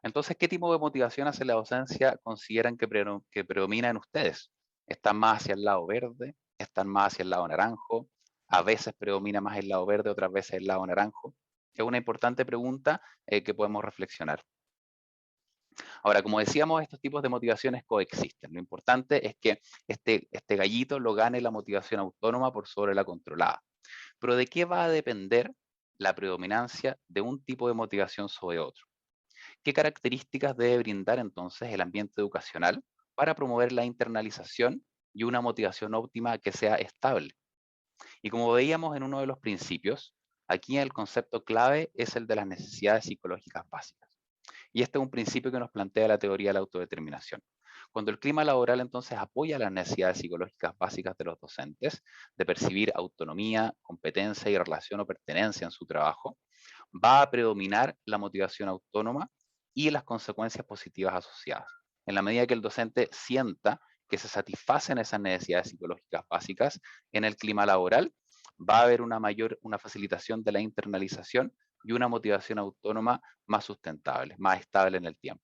Entonces, ¿qué tipo de motivación hacia la docencia consideran que predomina en ustedes? ¿Están más hacia el lado verde? ¿Están más hacia el lado naranjo? A veces predomina más el lado verde, otras veces el lado naranjo. Es una importante pregunta que podemos reflexionar. Ahora, como decíamos, estos tipos de motivaciones coexisten. Lo importante es que este gallito lo gane la motivación autónoma por sobre la controlada. Pero ¿de qué va a depender la predominancia de un tipo de motivación sobre otro? ¿Qué características debe brindar entonces el ambiente educacional para promover la internalización y una motivación óptima que sea estable? Y como veíamos en uno de los principios, aquí el concepto clave es el de las necesidades psicológicas básicas. Y este es un principio que nos plantea la teoría de la autodeterminación. Cuando el clima laboral entonces apoya las necesidades psicológicas básicas de los docentes, de percibir autonomía, competencia y relación o pertenencia en su trabajo, va a predominar la motivación autónoma y las consecuencias positivas asociadas. En la medida que el docente sienta que se satisfacen esas necesidades psicológicas básicas en el clima laboral, va a haber una facilitación de la internalización y una motivación autónoma más sustentable, más estable en el tiempo.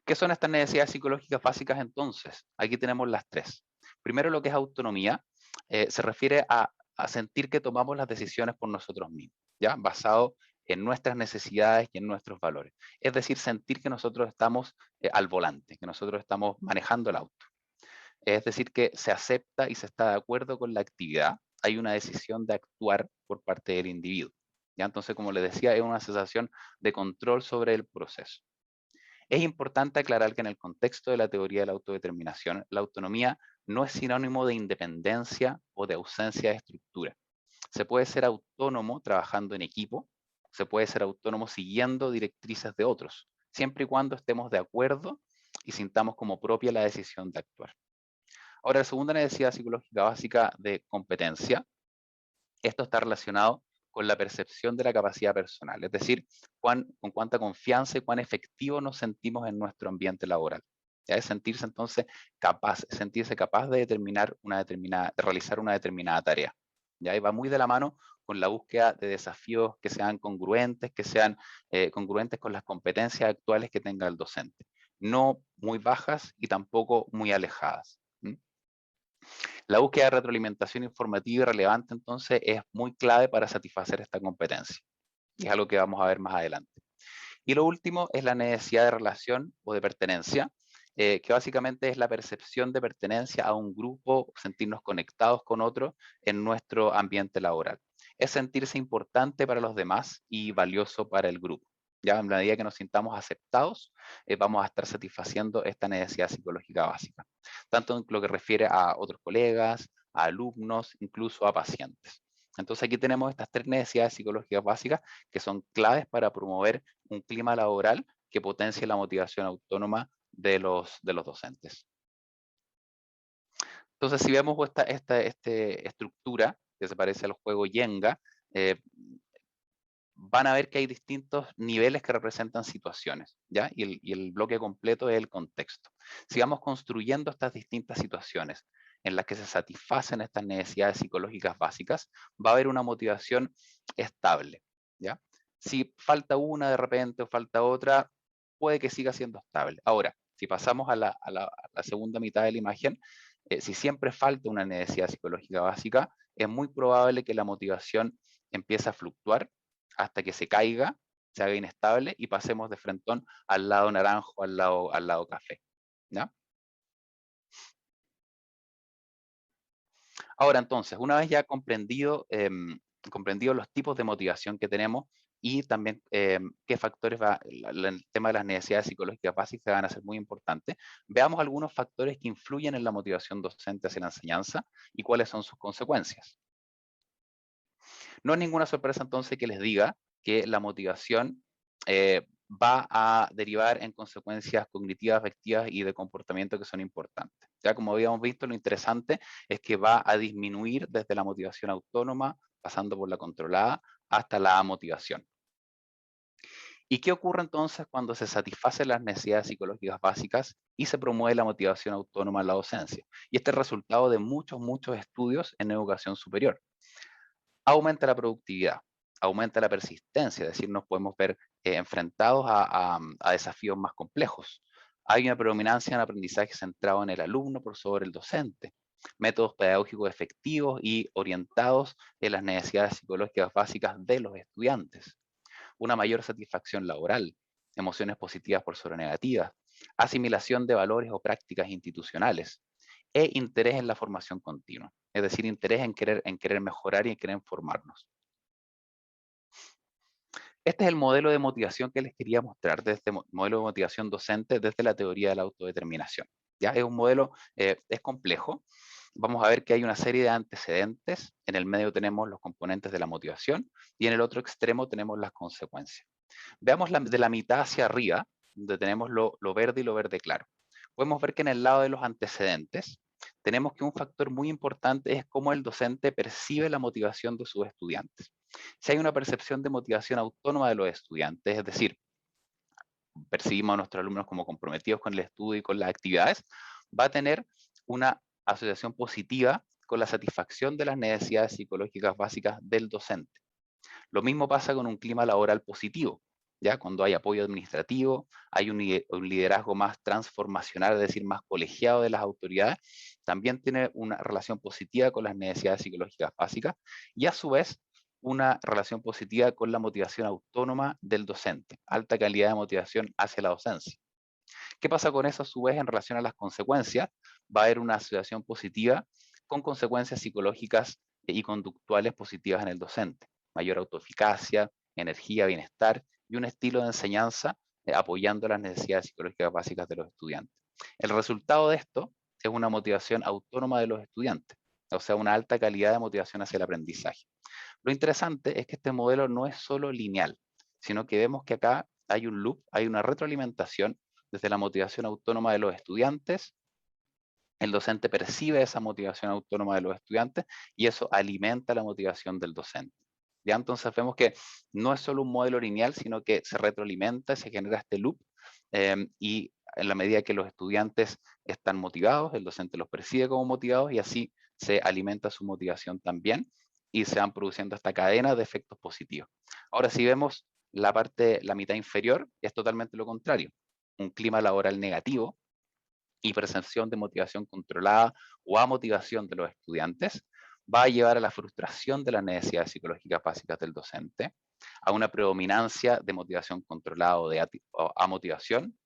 ¿Qué son estas necesidades psicológicas básicas entonces? Aquí tenemos las tres. Primero, lo que es autonomía, se refiere a sentir que tomamos las decisiones por nosotros mismos, ¿ya? Basado en nuestras necesidades y en nuestros valores. Es decir, sentir que nosotros estamos al volante, que nosotros estamos manejando el auto. Es decir, que se acepta y se está de acuerdo con la actividad. Hay una decisión de actuar por parte del individuo. ¿Ya? Entonces, como les decía, es una sensación de control sobre el proceso. Es importante aclarar que en el contexto de la teoría de la autodeterminación, la autonomía no es sinónimo de independencia o de ausencia de estructura. Se puede ser autónomo trabajando en equipo, se puede ser autónomo siguiendo directrices de otros, siempre y cuando estemos de acuerdo y sintamos como propia la decisión de actuar. Ahora, la segunda necesidad psicológica básica de competencia, esto está relacionado con la percepción de la capacidad personal, es decir, con cuánta confianza y cuán efectivo nos sentimos en nuestro ambiente laboral. ¿Ya? Es sentirse entonces sentirse capaz de de realizar una determinada tarea. ¿Ya? Y va muy de la mano con la búsqueda de desafíos que sean congruentes, congruentes con las competencias actuales que tenga el docente. No muy bajas y tampoco muy alejadas. La búsqueda de retroalimentación informativa y relevante entonces es muy clave para satisfacer esta competencia. Y es algo que vamos a ver más adelante. Y lo último es la necesidad de relación o de pertenencia, que básicamente es la percepción de pertenencia a un grupo, sentirnos conectados con otros en nuestro ambiente laboral. Es sentirse importante para los demás y valioso para el grupo. Ya en la medida que nos sintamos aceptados, vamos a estar satisfaciendo esta necesidad psicológica básica, tanto en lo que refiere a otros colegas, a alumnos, incluso a pacientes. Entonces aquí tenemos estas tres necesidades psicológicas básicas que son claves para promover un clima laboral que potencie la motivación autónoma de los docentes. Entonces, si vemos esta estructura que se parece al juego Jenga, eh, van a ver que hay distintos niveles que representan situaciones, ¿ya? Y el bloque completo es el contexto. Si vamos construyendo estas distintas situaciones en las que se satisfacen estas necesidades psicológicas básicas, va a haber una motivación estable, ¿ya? Si falta una de repente o falta otra, puede que siga siendo estable. Ahora, si pasamos a la segunda mitad de la imagen, si siempre falta una necesidad psicológica básica, es muy probable que la motivación empiece a fluctuar hasta que se caiga, se haga inestable y pasemos de frentón al lado naranjo, al lado café. ¿Ya? Ahora entonces, una vez ya comprendido los tipos de motivación que tenemos y también qué factores el tema de las necesidades psicológicas básicas van a ser muy importantes, veamos algunos factores que influyen en la motivación docente hacia la enseñanza y cuáles son sus consecuencias. No es ninguna sorpresa entonces que les diga que la motivación va a derivar en consecuencias cognitivas, afectivas y de comportamiento que son importantes. Ya como habíamos visto, lo interesante es que va a disminuir desde la motivación autónoma, pasando por la controlada, hasta la motivación. ¿Y qué ocurre entonces cuando se satisfacen las necesidades psicológicas básicas y se promueve la motivación autónoma en la docencia? Y este es el resultado de muchos estudios en educación superior. Aumenta la productividad, aumenta la persistencia, es decir, nos podemos ver enfrentados a desafíos más complejos. Hay una predominancia en aprendizaje centrado en el alumno por sobre el docente, métodos pedagógicos efectivos y orientados en las necesidades psicológicas básicas de los estudiantes, una mayor satisfacción laboral, emociones positivas por sobre negativas, asimilación de valores o prácticas institucionales, e interés en la formación continua, es decir, interés en querer mejorar y en querer formarnos. Este es el modelo de motivación que les quería mostrar, de este modelo de motivación docente desde la teoría de la autodeterminación. ¿Ya? Es un modelo, es complejo. Vamos a ver que hay una serie de antecedentes. En el medio tenemos los componentes de la motivación y en el otro extremo tenemos las consecuencias. Veamos de la mitad hacia arriba, donde tenemos lo verde y lo verde claro. Podemos ver que en el lado de los antecedentes tenemos que un factor muy importante es cómo el docente percibe la motivación de sus estudiantes. Si hay una percepción de motivación autónoma de los estudiantes, es decir, percibimos a nuestros alumnos como comprometidos con el estudio y con las actividades, va a tener una asociación positiva con la satisfacción de las necesidades psicológicas básicas del docente. Lo mismo pasa con un clima laboral positivo, ¿ya? Cuando hay apoyo administrativo, hay un liderazgo más transformacional, es decir, más colegiado de las autoridades, también tiene una relación positiva con las necesidades psicológicas básicas y a su vez una relación positiva con la motivación autónoma del docente, alta calidad de motivación hacia la docencia. ¿Qué pasa con eso a su vez en relación a las consecuencias? Va a haber una asociación positiva con consecuencias psicológicas y conductuales positivas en el docente. Mayor autoeficacia, energía, bienestar y un estilo de enseñanza apoyando las necesidades psicológicas básicas de los estudiantes. El resultado de esto es una motivación autónoma de los estudiantes, o sea, una alta calidad de motivación hacia el aprendizaje. Lo interesante es que este modelo no es solo lineal, sino que vemos que acá hay un loop, hay una retroalimentación desde la motivación autónoma de los estudiantes. El docente percibe esa motivación autónoma de los estudiantes y eso alimenta la motivación del docente. Ya entonces vemos que no es solo un modelo lineal, sino que se retroalimenta, se genera este loop y en la medida que los estudiantes están motivados, el docente los percibe como motivados y así se alimenta su motivación también y se van produciendo esta cadena de efectos positivos. Ahora, si vemos la mitad inferior, es totalmente lo contrario. Un clima laboral negativo y percepción de motivación controlada o amotivación de los estudiantes va a llevar a la frustración de las necesidades psicológicas básicas del docente, a una predominancia de motivación controlada o de amotivación,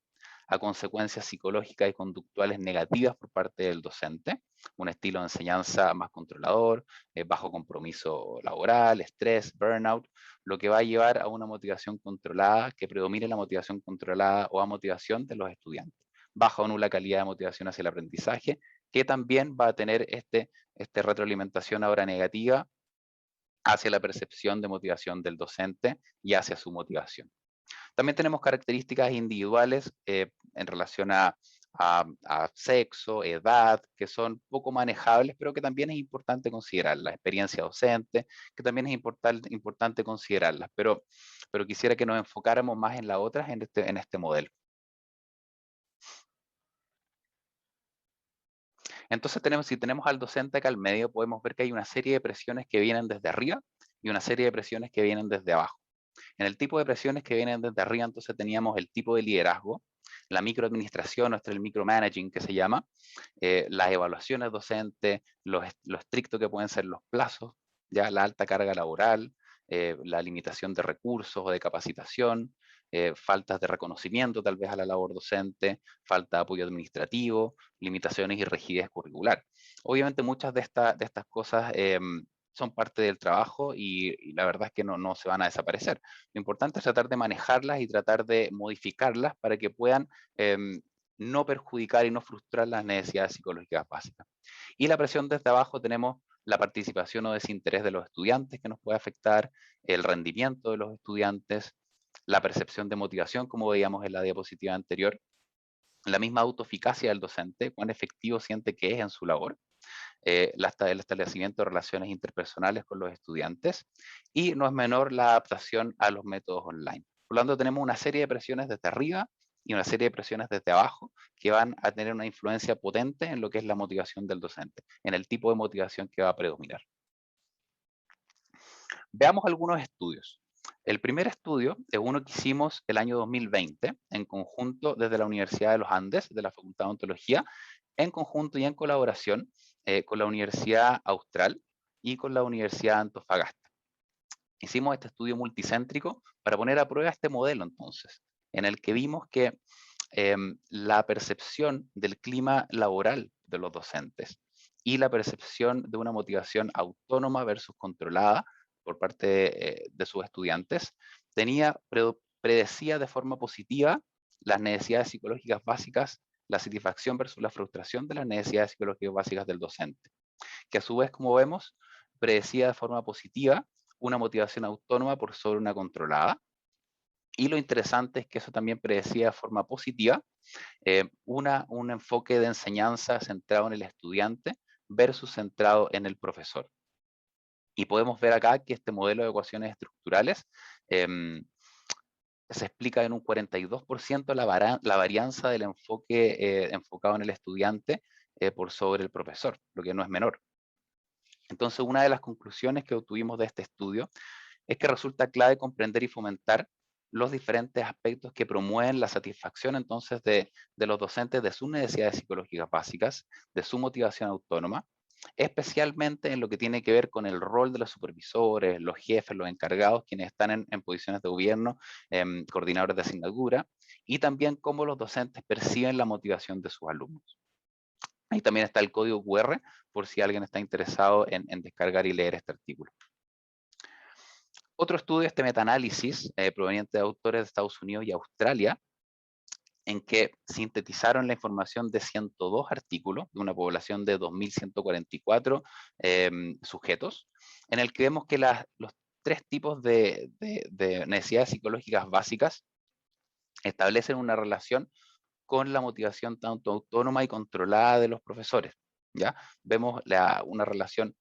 a consecuencias psicológicas y conductuales negativas por parte del docente, un estilo de enseñanza más controlador, bajo compromiso laboral, estrés, burnout, lo que va a llevar a una motivación controlada que predomine la motivación controlada o amotivación de los estudiantes, baja o nula calidad de motivación hacia el aprendizaje, que también va a tener este retroalimentación ahora negativa hacia la percepción de motivación del docente y hacia su motivación. También tenemos características individuales en relación a sexo, edad, que son poco manejables, pero que también es importante considerar. La experiencia docente, que también es importante considerarlas, pero quisiera que nos enfocáramos más en las otras en este modelo. Entonces si tenemos al docente acá al medio, podemos ver que hay una serie de presiones que vienen desde arriba y una serie de presiones que vienen desde abajo. En el tipo de presiones que vienen desde arriba, entonces teníamos el tipo de liderazgo, la microadministración, el micromanaging que se llama, las evaluaciones docentes, lo estricto que pueden ser los plazos, ya la alta carga laboral, la limitación de recursos o de capacitación, faltas de reconocimiento tal vez a la labor docente, falta de apoyo administrativo, limitaciones y rigidez curricular. Obviamente muchas de estas cosas son parte del trabajo y la verdad es que no se van a desaparecer. Lo importante es tratar de manejarlas y tratar de modificarlas para que puedan no perjudicar y no frustrar las necesidades psicológicas básicas. Y la presión desde abajo tenemos la participación o desinterés de los estudiantes que nos puede afectar, el rendimiento de los estudiantes, la percepción de motivación, como veíamos en la diapositiva anterior, la misma autoeficacia del docente, cuán efectivo siente que es en su labor, el establecimiento de relaciones interpersonales con los estudiantes y no es menor la adaptación a los métodos online. Por lo tanto, tenemos una serie de presiones desde arriba y una serie de presiones desde abajo que van a tener una influencia potente en lo que es la motivación del docente, en el tipo de motivación que va a predominar. Veamos algunos estudios. El primer estudio es uno que hicimos el año 2020, en conjunto desde la Universidad de los Andes, de la Facultad de Odontología, en conjunto y en colaboración con la Universidad Austral y con la Universidad de Antofagasta. Hicimos este estudio multicéntrico para poner a prueba este modelo, entonces, en el que vimos que la percepción del clima laboral de los docentes y la percepción de una motivación autónoma versus controlada por parte de sus estudiantes predecía de forma positiva las necesidades psicológicas básicas, la satisfacción versus la frustración de las necesidades psicológicas básicas del docente, que a su vez, como vemos, predecía de forma positiva una motivación autónoma por sobre una controlada. Y lo interesante es que eso también predecía de forma positiva un enfoque de enseñanza centrado en el estudiante versus centrado en el profesor. Y podemos ver acá que este modelo de ecuaciones estructurales se explica en un 42% la varianza del enfoque enfocado en el estudiante por sobre el profesor, lo que no es menor. Entonces, una de las conclusiones que obtuvimos de este estudio es que resulta clave comprender y fomentar los diferentes aspectos que promueven la satisfacción entonces de los docentes de sus necesidades psicológicas básicas, de su motivación autónoma, especialmente en lo que tiene que ver con el rol de los supervisores, los jefes, los encargados, quienes están en posiciones de gobierno, coordinadores de asignatura, y también cómo los docentes perciben la motivación de sus alumnos. Ahí también está el código QR, por si alguien está interesado en descargar y leer este artículo. Otro estudio, este metaanálisis, proveniente de autores de Estados Unidos y Australia, en que sintetizaron la información de 102 artículos de una población de 2.144 sujetos, en el que vemos que los tres tipos de necesidades psicológicas básicas establecen una relación con la motivación tanto autónoma y controlada de los profesores. ¿Ya? Vemos una relación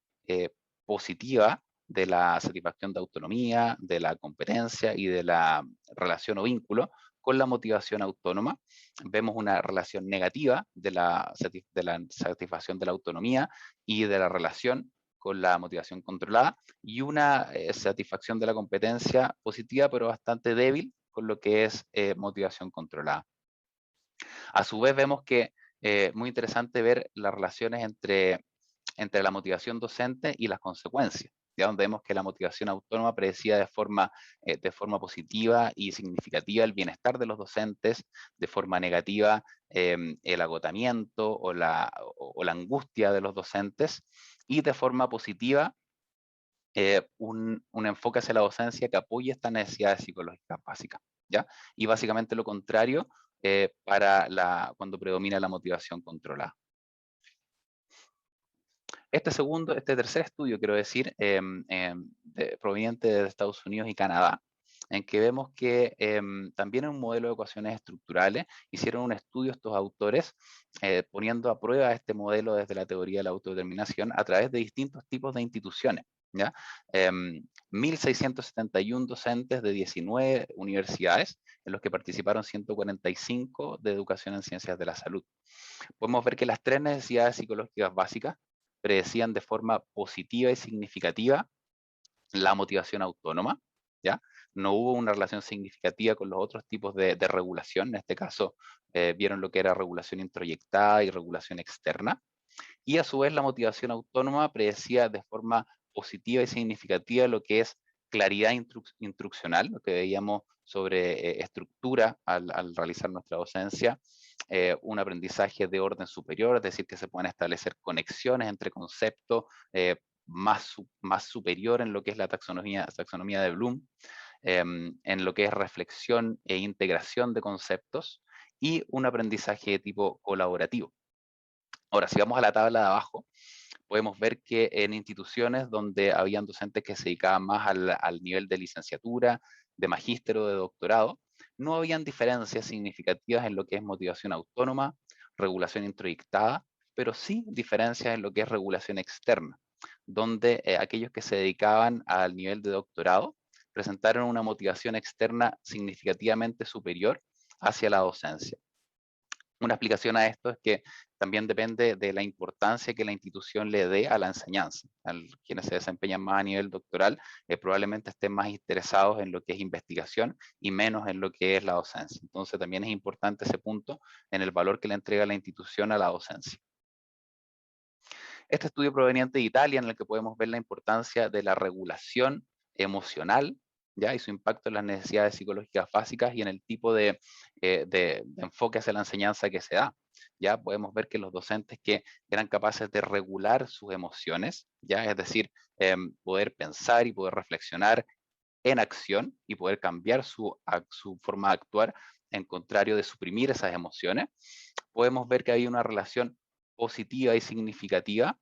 positiva de la satisfacción de autonomía, de la competencia y de la relación o vínculo con la motivación autónoma. Vemos una relación negativa de la satisfacción de la autonomía y de la relación con la motivación controlada, y una satisfacción de la competencia positiva, pero bastante débil con lo que es motivación controlada. A su vez vemos que muy interesante ver las relaciones entre la motivación docente y las consecuencias, ya donde vemos que la motivación autónoma predecía de forma positiva y significativa el bienestar de los docentes, de forma negativa el agotamiento o la angustia de los docentes, y de forma positiva un enfoque hacia la docencia que apoye estas necesidades psicológicas básicas, ¿ya? Y básicamente lo contrario cuando predomina la motivación controlada. Este tercer estudio, quiero decir, proveniente de Estados Unidos y Canadá, en que vemos que también en un modelo de ecuaciones estructurales hicieron un estudio estos autores poniendo a prueba este modelo desde la teoría de la autodeterminación a través de distintos tipos de instituciones. ¿Ya? 1.671 docentes de 19 universidades, en los que participaron 145 de educación en ciencias de la salud. Podemos ver que las tres necesidades psicológicas básicas predecían de forma positiva y significativa la motivación autónoma, ¿ya? No hubo una relación significativa con los otros tipos de regulación. En este caso, vieron lo que era regulación introyectada y regulación externa. Y a su vez, la motivación autónoma predecía de forma positiva y significativa lo que es claridad instruccional, lo que veíamos sobre estructura al realizar nuestra docencia, un aprendizaje de orden superior, es decir, que se pueden establecer conexiones entre conceptos más superior en lo que es la taxonomía de Bloom, en lo que es reflexión e integración de conceptos, y un aprendizaje de tipo colaborativo. Ahora, si vamos a la tabla de abajo, podemos ver que en instituciones donde habían docentes que se dedicaban más al nivel de licenciatura, de magíster o de doctorado, no habían diferencias significativas en lo que es motivación autónoma, regulación introyectada, pero sí diferencias en lo que es regulación externa, donde aquellos que se dedicaban al nivel de doctorado presentaron una motivación externa significativamente superior hacia la docencia. Una explicación a esto es que también depende de la importancia que la institución le dé a la enseñanza. Quienes se desempeñan más a nivel doctoral probablemente estén más interesados en lo que es investigación y menos en lo que es la docencia. Entonces también es importante ese punto en el valor que le entrega la institución a la docencia. Este estudio proveniente de Italia, en el que podemos ver la importancia de la regulación emocional, ¿ya? Y su impacto en las necesidades psicológicas básicas y en el tipo de enfoque hacia la enseñanza que se da. Ya podemos ver que los docentes que eran capaces de regular sus emociones, ya es decir, poder pensar y poder reflexionar en acción y poder cambiar su forma de actuar en contrario de suprimir esas emociones, podemos ver que hay una relación positiva y significativa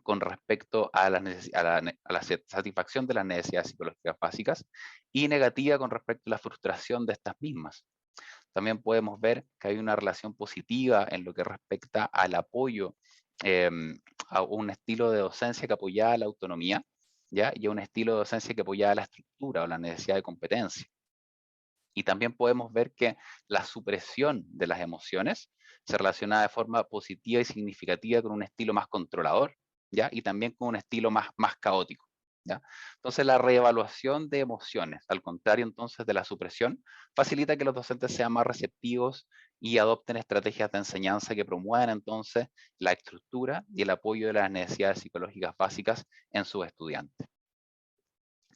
con respecto a la satisfacción de las necesidades psicológicas básicas y negativa con respecto a la frustración de estas mismas. También podemos ver que hay una relación positiva en lo que respecta al apoyo a un estilo de docencia que apoyaba la autonomía, ¿ya? Y a un estilo de docencia que apoyaba la estructura o la necesidad de competencia. Y también podemos ver que la supresión de las emociones se relaciona de forma positiva y significativa con un estilo más controlador, ¿ya? Y también con un estilo más caótico, ¿ya? Entonces la reevaluación de emociones, al contrario entonces de la supresión, facilita que los docentes sean más receptivos y adopten estrategias de enseñanza que promuevan entonces la estructura y el apoyo de las necesidades psicológicas básicas en sus estudiantes.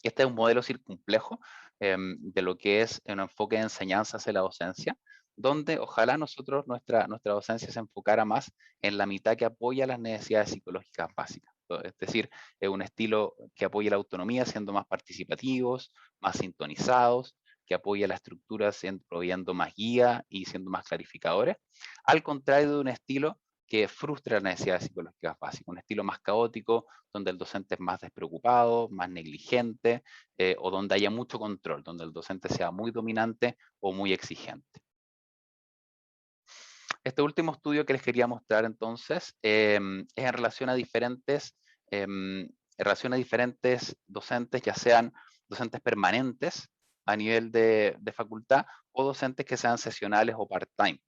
Este es un modelo circunplejo de lo que es un enfoque de enseñanza hacia la docencia, donde ojalá nuestra docencia se enfocara más en la mitad que apoya las necesidades psicológicas básicas. Es decir, es un estilo que apoya la autonomía siendo más participativos, más sintonizados, que apoya la estructura proveyendo más guía y siendo más clarificadores, al contrario de un estilo que frustra las necesidades psicológicas básicas, un estilo más caótico, donde el docente es más despreocupado, más negligente, o donde haya mucho control, donde el docente sea muy dominante o muy exigente. Este último estudio que les quería mostrar entonces es en relación a diferentes docentes, ya sean docentes permanentes a nivel de facultad o docentes que sean sesionales o part-time.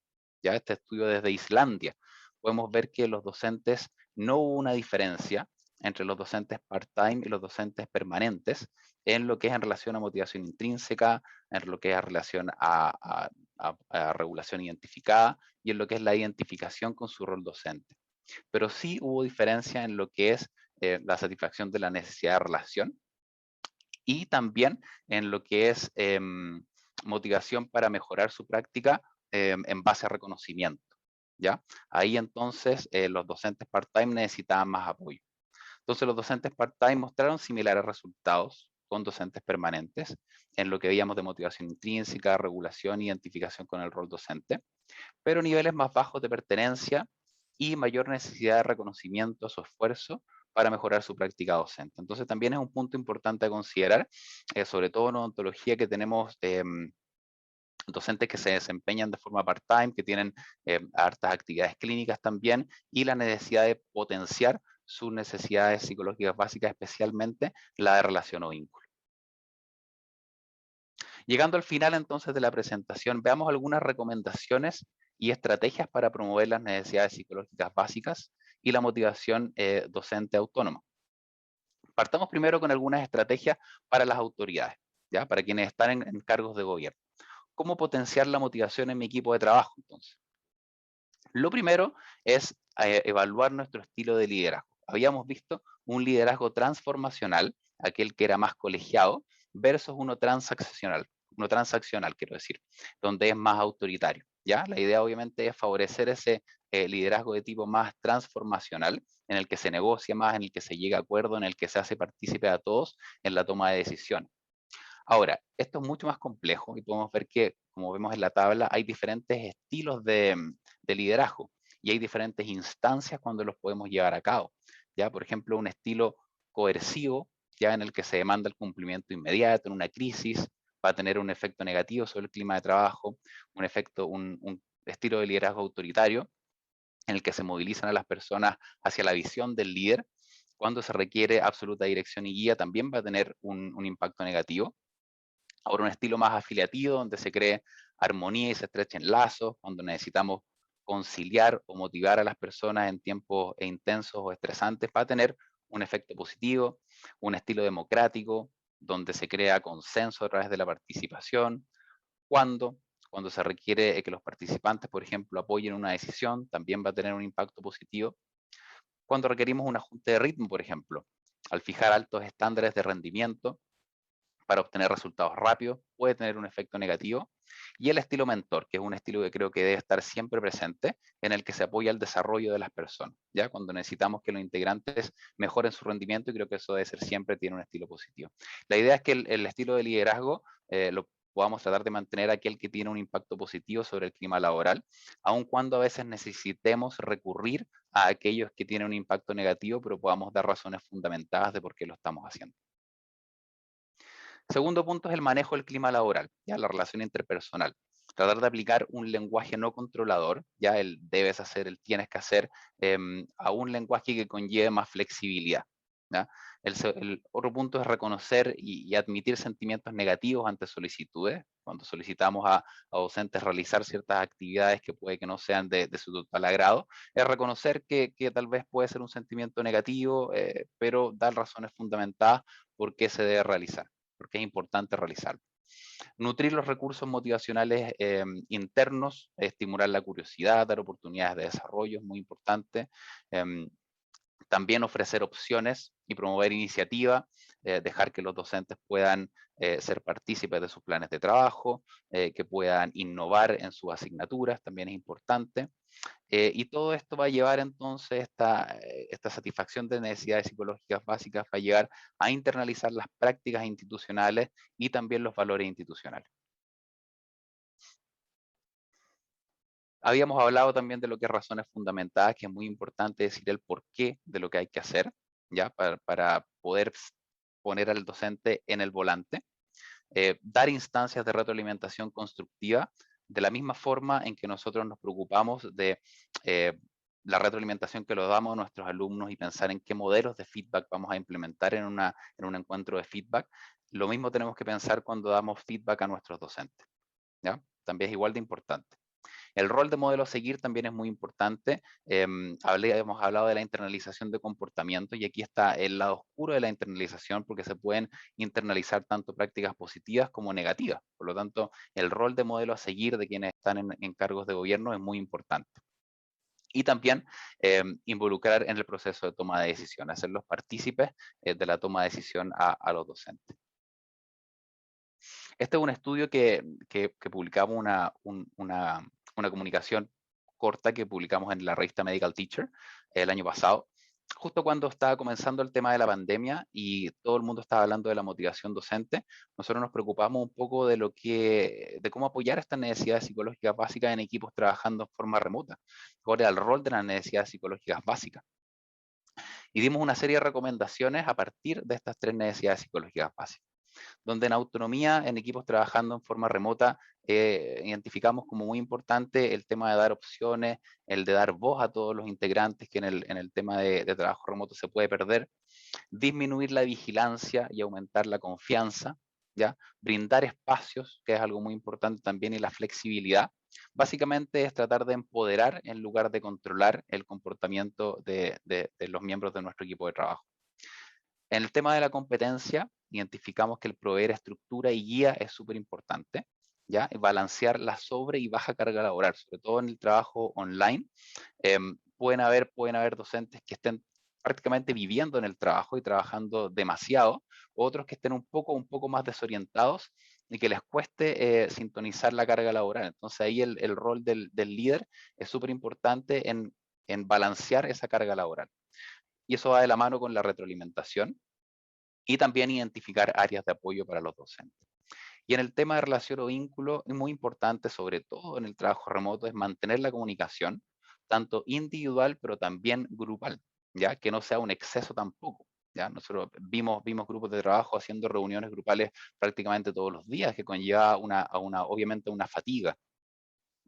Ya este estudio desde Islandia, podemos ver que los docentes no hubo una diferencia entre los docentes part-time y los docentes permanentes en lo que es en relación a motivación intrínseca, en lo que es en relación a regulación identificada y en lo que es la identificación con su rol docente. Pero sí hubo diferencia en lo que es la satisfacción de la necesidad de relación y también en lo que es motivación para mejorar su práctica en base a reconocimiento. ¿Ya? Ahí entonces los docentes part-time necesitaban más apoyo. Entonces los docentes part-time mostraron similares resultados con docentes permanentes en lo que veíamos de motivación intrínseca, regulación, identificación con el rol docente, pero niveles más bajos de pertenencia y mayor necesidad de reconocimiento a su esfuerzo para mejorar su práctica docente. Entonces también es un punto importante a considerar, sobre todo en odontología que tenemos docentes que se desempeñan de forma part-time, que tienen hartas actividades clínicas también, y la necesidad de potenciar sus necesidades psicológicas básicas, especialmente la de relación o vínculo. Llegando al final entonces de la presentación, veamos algunas recomendaciones y estrategias para promover las necesidades psicológicas básicas y la motivación docente autónoma. Partamos primero con algunas estrategias para las autoridades, ¿ya? Para quienes están en cargos de gobierno. ¿Cómo potenciar la motivación en mi equipo de trabajo entonces? Lo primero es evaluar nuestro estilo de liderazgo. Habíamos visto un liderazgo transformacional, aquel que era más colegiado, versus uno transaccional, quiero decir, donde es más autoritario. ¿Ya? La idea obviamente es favorecer ese liderazgo de tipo más transformacional, en el que se negocia más, en el que se llega a acuerdo, en el que se hace partícipe a todos en la toma de decisiones. Ahora, esto es mucho más complejo y podemos ver que, como vemos en la tabla, hay diferentes estilos de liderazgo y hay diferentes instancias cuando los podemos llevar a cabo. ¿Ya? Por ejemplo, un estilo coercivo, ya en el que se demanda el cumplimiento inmediato en una crisis, va a tener un efecto negativo sobre el clima de trabajo, un estilo de liderazgo autoritario, en el que se movilizan a las personas hacia la visión del líder. Cuando se requiere absoluta dirección y guía, también va a tener un impacto negativo. Ahora un estilo más afiliativo, donde se cree armonía y se estrechen lazos, cuando necesitamos conciliar o motivar a las personas en tiempos intensos o estresantes, va a tener un efecto positivo, un estilo democrático, donde se crea consenso a través de la participación. Cuando, cuando se requiere que los participantes, por ejemplo, apoyen una decisión, también va a tener un impacto positivo. Cuando requerimos un ajuste de ritmo, por ejemplo, al fijar altos estándares de rendimiento para obtener resultados rápidos, puede tener un efecto negativo. Y el estilo mentor, que es un estilo que creo que debe estar siempre presente, en el que se apoya el desarrollo de las personas, ¿ya? Cuando necesitamos que los integrantes mejoren su rendimiento, y creo que eso debe ser siempre, tiene un estilo positivo. La idea es que el estilo de liderazgo lo podamos tratar de mantener aquel que tiene un impacto positivo sobre el clima laboral, aun cuando a veces necesitemos recurrir a aquellos que tienen un impacto negativo, pero podamos dar razones fundamentadas de por qué lo estamos haciendo. Segundo punto es el manejo del clima laboral, ya la relación interpersonal. Tratar de aplicar un lenguaje no controlador, ya el debes hacer, el tienes que hacer, a un lenguaje que conlleve más flexibilidad. ¿Ya? El otro punto es reconocer y admitir sentimientos negativos ante solicitudes. Cuando solicitamos a docentes realizar ciertas actividades que puede que no sean de su total agrado, es reconocer que tal vez puede ser un sentimiento negativo, pero dar razones fundamentadas por qué se debe realizar, porque es importante realizarlo. Nutrir los recursos motivacionales internos, estimular la curiosidad, dar oportunidades de desarrollo, es muy importante. También ofrecer opciones y promover iniciativa, dejar que los docentes puedan ser partícipes de sus planes de trabajo, que puedan innovar en sus asignaturas, también es importante. Y todo esto va a llevar entonces esta satisfacción de necesidades psicológicas básicas, va a llevar a internalizar las prácticas institucionales y también los valores institucionales. Habíamos hablado también de lo que es razones fundamentadas, que es muy importante decir el porqué de lo que hay que hacer, ¿ya? Para poder poner al docente en el volante. Dar instancias de retroalimentación constructiva, de la misma forma en que nosotros nos preocupamos de eh, la retroalimentación que lo damos a nuestros alumnos y pensar en qué modelos de feedback vamos a implementar en un encuentro de feedback. Lo mismo tenemos que pensar cuando damos feedback a nuestros docentes, ¿ya? También es igual de importante. El rol de modelo a seguir también es muy importante. Hemos hablado de la internalización de comportamiento y aquí está el lado oscuro de la internalización, porque se pueden internalizar tanto prácticas positivas como negativas. Por lo tanto, el rol de modelo a seguir de quienes están en cargos de gobierno es muy importante. Y también involucrar en el proceso de toma de decisión, hacerlos partícipes de la toma de decisión a los docentes. Este es un estudio que publicamos una comunicación corta que publicamos en la revista Medical Teacher el año pasado, justo cuando estaba comenzando el tema de la pandemia y todo el mundo estaba hablando de la motivación docente. Nosotros nos preocupamos un poco de cómo apoyar estas necesidades psicológicas básicas en equipos trabajando en forma remota, cuál era el rol de las necesidades psicológicas básicas. Y dimos una serie de recomendaciones a partir de estas tres necesidades psicológicas básicas, donde en autonomía, en equipos trabajando en forma remota, identificamos como muy importante el tema de dar opciones, el de dar voz a todos los integrantes que en el tema de trabajo remoto se puede perder, disminuir la vigilancia y aumentar la confianza, ¿ya? Brindar espacios, que es algo muy importante también, y la flexibilidad. Básicamente es tratar de empoderar en lugar de controlar el comportamiento de los miembros de nuestro equipo de trabajo. En el tema de la competencia, identificamos que el proveer estructura y guía es súper importante, ¿ya? Y balancear la sobre y baja carga laboral, sobre todo en el trabajo online. Pueden haber docentes que estén prácticamente viviendo en el trabajo y trabajando demasiado, otros que estén un poco más desorientados y que les cueste sintonizar la carga laboral. Entonces ahí el rol del líder es súper importante en balancear esa carga laboral. Y eso va de la mano con la retroalimentación y también identificar áreas de apoyo para los docentes. Y en el tema de relación o vínculo, es muy importante, sobre todo en el trabajo remoto, es mantener la comunicación, tanto individual, pero también grupal, ¿ya? Que no sea un exceso tampoco. ¿Ya? Nosotros vimos grupos de trabajo haciendo reuniones grupales prácticamente todos los días, que conlleva obviamente una fatiga,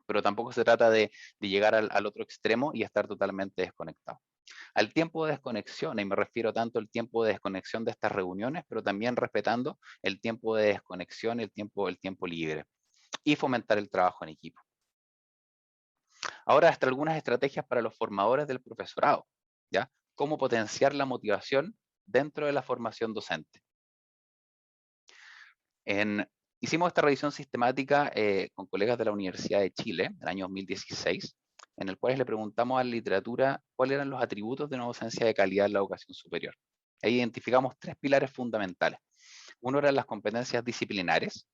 pero tampoco se trata de llegar al otro extremo y estar totalmente desconectado. Al tiempo de desconexión, y me refiero tanto al tiempo de desconexión de estas reuniones, pero también respetando el tiempo de desconexión y el tiempo libre. y fomentar el trabajo en equipo. Ahora, hasta algunas estrategias para los formadores del profesorado, ¿ya? Cómo potenciar la motivación dentro de la formación docente. Hicimos esta revisión sistemática con colegas de la Universidad de Chile, en el año 2016, en el cual le preguntamos a la literatura cuáles eran los atributos de una docencia de calidad en la educación superior. Ahí identificamos 3 pilares fundamentales. Uno eran las competencias disciplinares,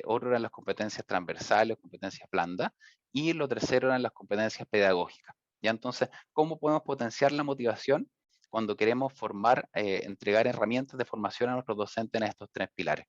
otro eran las competencias transversales, competencias blandas, y lo tercero eran las competencias pedagógicas. ¿Ya? Entonces, ¿cómo podemos potenciar la motivación cuando queremos formar, entregar herramientas de formación a nuestros docentes en estos 3 pilares?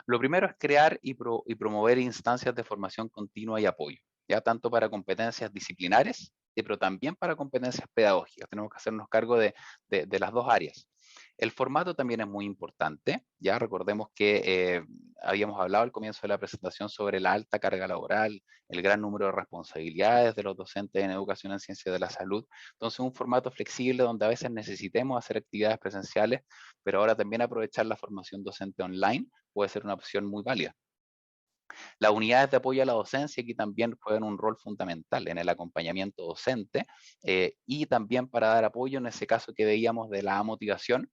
Lo primero es crear y promover instancias de formación continua y apoyo, ya tanto para competencias disciplinares, pero también para competencias pedagógicas. Tenemos que hacernos cargo de las dos áreas. El formato también es muy importante. Ya recordemos que habíamos hablado al comienzo de la presentación sobre la alta carga laboral, el gran número de responsabilidades de los docentes en educación en ciencias de la salud. Entonces, un formato flexible donde a veces necesitemos hacer actividades presenciales, pero ahora también aprovechar la formación docente online puede ser una opción muy válida. Las unidades de apoyo a la docencia aquí también juegan un rol fundamental en el acompañamiento docente y también para dar apoyo en ese caso que veíamos de la motivación,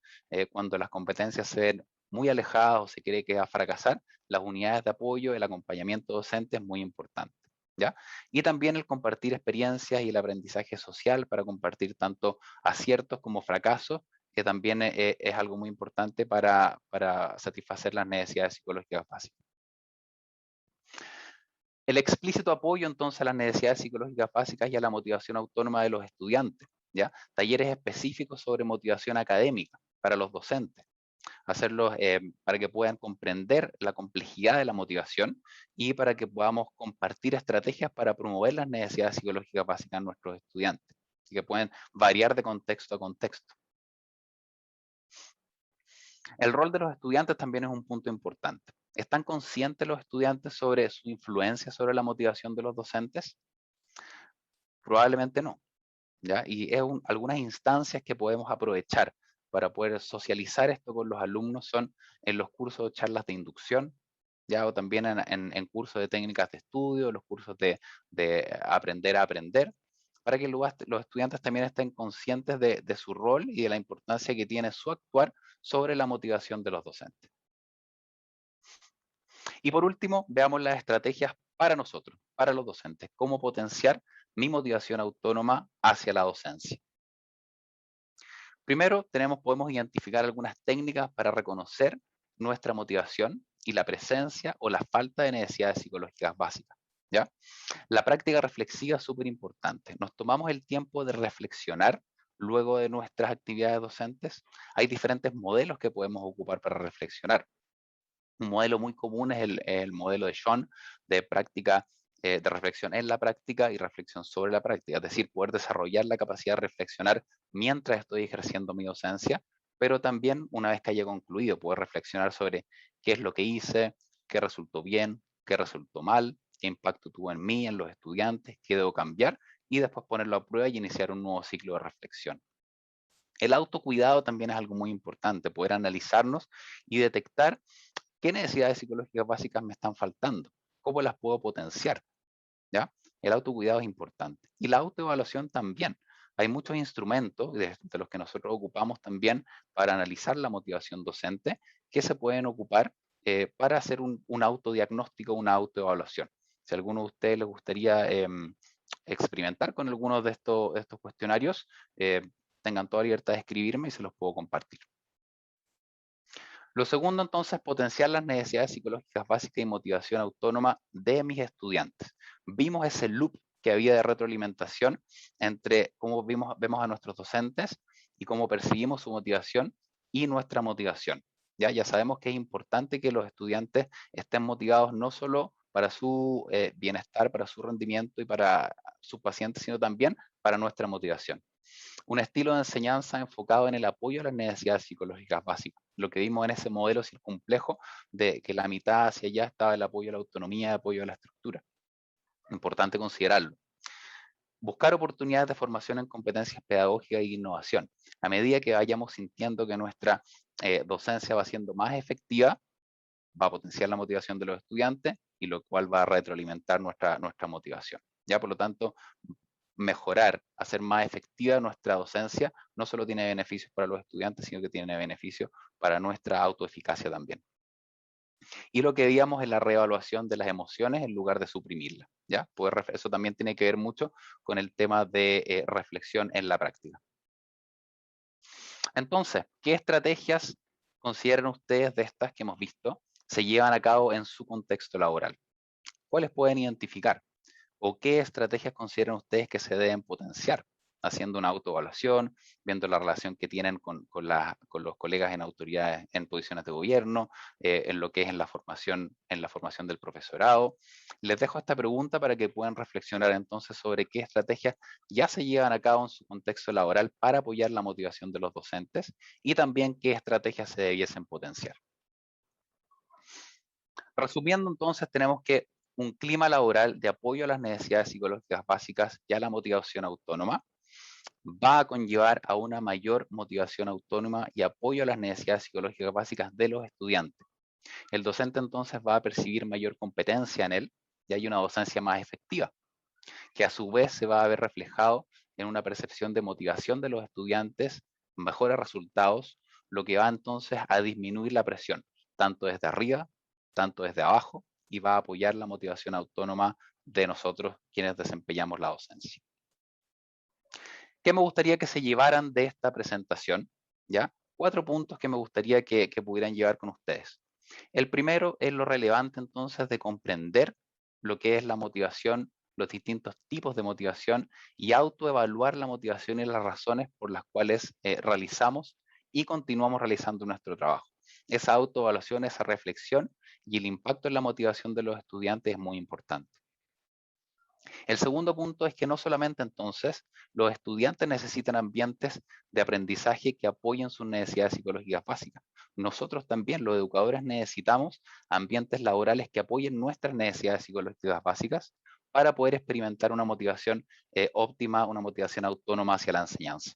cuando las competencias se ven muy alejadas o se cree que va a fracasar, las unidades de apoyo, el acompañamiento docente es muy importante. ¿Ya? Y también el compartir experiencias y el aprendizaje social para compartir tanto aciertos como fracasos, que también es algo muy importante para satisfacer las necesidades psicológicas básicas. El explícito apoyo entonces a las necesidades psicológicas básicas y a la motivación autónoma de los estudiantes, ¿ya? Talleres específicos sobre motivación académica para los docentes, hacerlos para que puedan comprender la complejidad de la motivación y para que podamos compartir estrategias para promover las necesidades psicológicas básicas en nuestros estudiantes, y que pueden variar de contexto a contexto. El rol de los estudiantes también es un punto importante. ¿Están conscientes los estudiantes sobre su influencia sobre la motivación de los docentes? Probablemente no, ¿ya? Y algunas instancias que podemos aprovechar para poder socializar esto con los alumnos son en los cursos de charlas de inducción, ¿ya? O también en cursos de técnicas de estudio, los cursos de aprender a aprender, para que los estudiantes también estén conscientes de su rol y de la importancia que tiene su actuar sobre la motivación de los docentes. Y por último, veamos las estrategias para nosotros, para los docentes, cómo potenciar mi motivación autónoma hacia la docencia. Primero, podemos identificar algunas técnicas para reconocer nuestra motivación y la presencia o la falta de necesidades psicológicas básicas. ¿Ya? La práctica reflexiva es súper importante. Nos tomamos el tiempo de reflexionar luego de nuestras actividades docentes. Hay diferentes modelos que podemos ocupar para reflexionar. Un modelo muy común es el modelo de Schoen de práctica, de reflexión en la práctica y reflexión sobre la práctica, es decir, poder desarrollar la capacidad de reflexionar mientras estoy ejerciendo mi docencia, pero también una vez que haya concluido, poder reflexionar sobre qué es lo que hice, qué resultó bien, qué resultó mal, qué impacto tuvo en mí, en los estudiantes, qué debo cambiar, y después ponerlo a prueba y iniciar un nuevo ciclo de reflexión. El autocuidado también es algo muy importante, poder analizarnos y detectar qué necesidades psicológicas básicas me están faltando, cómo las puedo potenciar, ¿ya? El autocuidado es importante. Y la autoevaluación también. Hay muchos instrumentos de los que nosotros ocupamos también para analizar la motivación docente que se pueden ocupar para hacer un autodiagnóstico, una autoevaluación. Si a alguno de ustedes les gustaría experimentar con algunos de estos cuestionarios, tengan toda libertad de escribirme y se los puedo compartir. Lo segundo, entonces, potenciar las necesidades psicológicas básicas y motivación autónoma de mis estudiantes. Vimos ese loop que había de retroalimentación entre cómo vemos a nuestros docentes y cómo percibimos su motivación y nuestra motivación. Ya sabemos que es importante que los estudiantes estén motivados no solo para su bienestar, para su rendimiento y para sus pacientes, sino también para nuestra motivación. Un estilo de enseñanza enfocado en el apoyo a las necesidades psicológicas básicas. Lo que vimos en ese modelo circunplejo de que la mitad hacia allá estaba el apoyo a la autonomía, el apoyo a la estructura. Importante considerarlo. Buscar oportunidades de formación en competencias pedagógicas e innovación. A medida que vayamos sintiendo que nuestra docencia va siendo más efectiva, va a potenciar la motivación de los estudiantes y lo cual va a retroalimentar nuestra motivación. Ya, por lo tanto, mejorar, hacer más efectiva nuestra docencia, no solo tiene beneficios para los estudiantes, sino que tiene beneficios para nuestra autoeficacia también. Y lo que veíamos es la reevaluación de las emociones en lugar de suprimirlas, ¿ya? Pues eso también tiene que ver mucho con el tema de reflexión en la práctica. Entonces, ¿qué estrategias consideran ustedes de estas que hemos visto se llevan a cabo en su contexto laboral? ¿Cuáles pueden identificar? ¿O qué estrategias consideran ustedes que se deben potenciar? Haciendo una autoevaluación, viendo la relación que tienen con los colegas en autoridades, en posiciones de gobierno, en lo que es en la formación del profesorado. Les dejo esta pregunta para que puedan reflexionar entonces sobre qué estrategias ya se llevan a cabo en su contexto laboral para apoyar la motivación de los docentes y también qué estrategias se debiesen potenciar. Resumiendo entonces, tenemos que un clima laboral de apoyo a las necesidades psicológicas básicas y a la motivación autónoma va a conllevar a una mayor motivación autónoma y apoyo a las necesidades psicológicas básicas de los estudiantes. El docente entonces va a percibir mayor competencia en él y hay una docencia más efectiva, que a su vez se va a ver reflejado en una percepción de motivación de los estudiantes, mejores resultados, lo que va entonces a disminuir la presión, tanto desde arriba, tanto desde abajo, y va a apoyar la motivación autónoma de nosotros quienes desempeñamos la docencia. ¿Qué me gustaría que se llevaran de esta presentación? ¿Ya? 4 puntos que me gustaría que pudieran llevar con ustedes. El primero es lo relevante entonces de comprender lo que es la motivación, los distintos tipos de motivación y autoevaluar la motivación y las razones por las cuales realizamos y continuamos realizando nuestro trabajo. Esa autoevaluación, esa reflexión y el impacto en la motivación de los estudiantes es muy importante. El segundo punto es que no solamente entonces los estudiantes necesitan ambientes de aprendizaje que apoyen sus necesidades psicológicas básicas. Nosotros también, los educadores, necesitamos ambientes laborales que apoyen nuestras necesidades psicológicas básicas para poder experimentar una motivación óptima, una motivación autónoma hacia la enseñanza.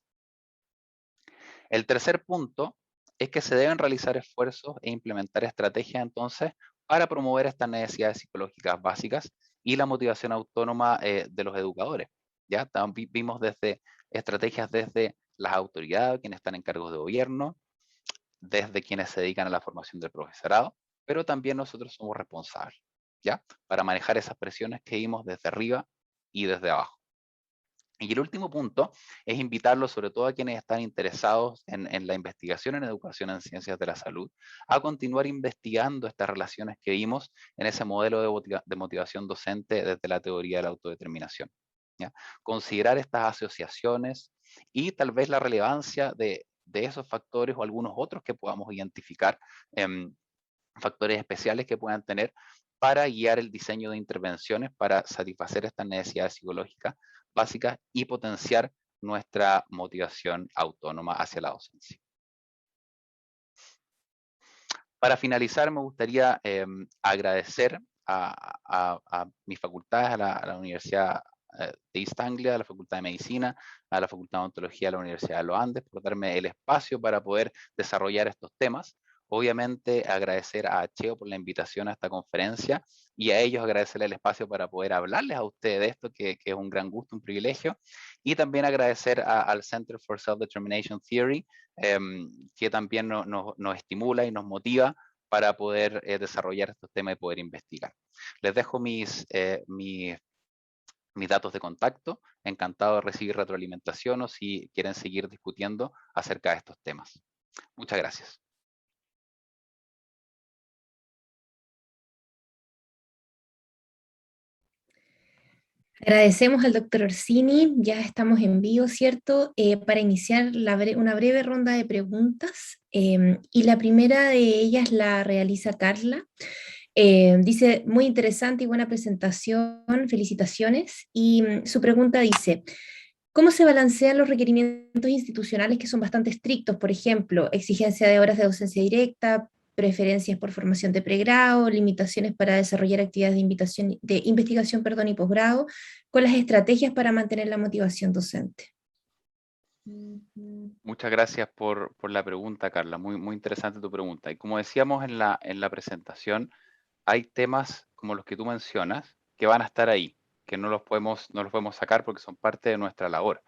El tercer punto es que se deben realizar esfuerzos e implementar estrategias entonces para promover estas necesidades psicológicas básicas y la motivación autónoma de los educadores. ¿Ya? También vimos desde estrategias desde las autoridades, quienes están en cargos de gobierno, desde quienes se dedican a la formación del profesorado, pero también nosotros somos responsables, ¿ya? Para manejar esas presiones que vimos desde arriba y desde abajo. Y el último punto es invitarlos, sobre todo a quienes están interesados en la investigación en educación en ciencias de la salud, a continuar investigando estas relaciones que vimos en ese modelo de motivación docente desde la teoría de la autodeterminación, ¿ya? Considerar estas asociaciones y tal vez la relevancia de esos factores o algunos otros que podamos identificar, factores especiales que puedan tener para guiar el diseño de intervenciones para satisfacer estas necesidades psicológicas básicas y potenciar nuestra motivación autónoma hacia la docencia. Para finalizar, me gustaría agradecer a mis facultades, a la Universidad de East Anglia, a la Facultad de Medicina, a la Facultad de Odontología de la Universidad de los Andes, por darme el espacio para poder desarrollar estos temas. Obviamente agradecer a Acheo por la invitación a esta conferencia y a ellos agradecerle el espacio para poder hablarles a ustedes de esto, que es un gran gusto, un privilegio. Y también agradecer al Center for Self-Determination Theory, que también nos estimula y nos motiva para poder desarrollar estos temas y poder investigar. Les dejo mis datos de contacto. Encantado de recibir retroalimentación o si quieren seguir discutiendo acerca de estos temas. Muchas gracias. Agradecemos al doctor Orsini, ya estamos en vivo, ¿cierto? Para iniciar una breve ronda de preguntas. Y la primera de ellas la realiza Carla. Dice, muy interesante y buena presentación, felicitaciones. Y su pregunta dice, ¿cómo se balancean los requerimientos institucionales que son bastante estrictos? Por ejemplo, exigencia de horas de docencia directa, preferencias por formación de pregrado, limitaciones para desarrollar actividades de investigación y posgrado, con las estrategias para mantener la motivación docente. Muchas gracias por la pregunta, Carla. Muy interesante tu pregunta. Y como decíamos en la presentación, hay temas como los que tú mencionas que van a estar ahí, que no los podemos sacar porque son parte de nuestra labor.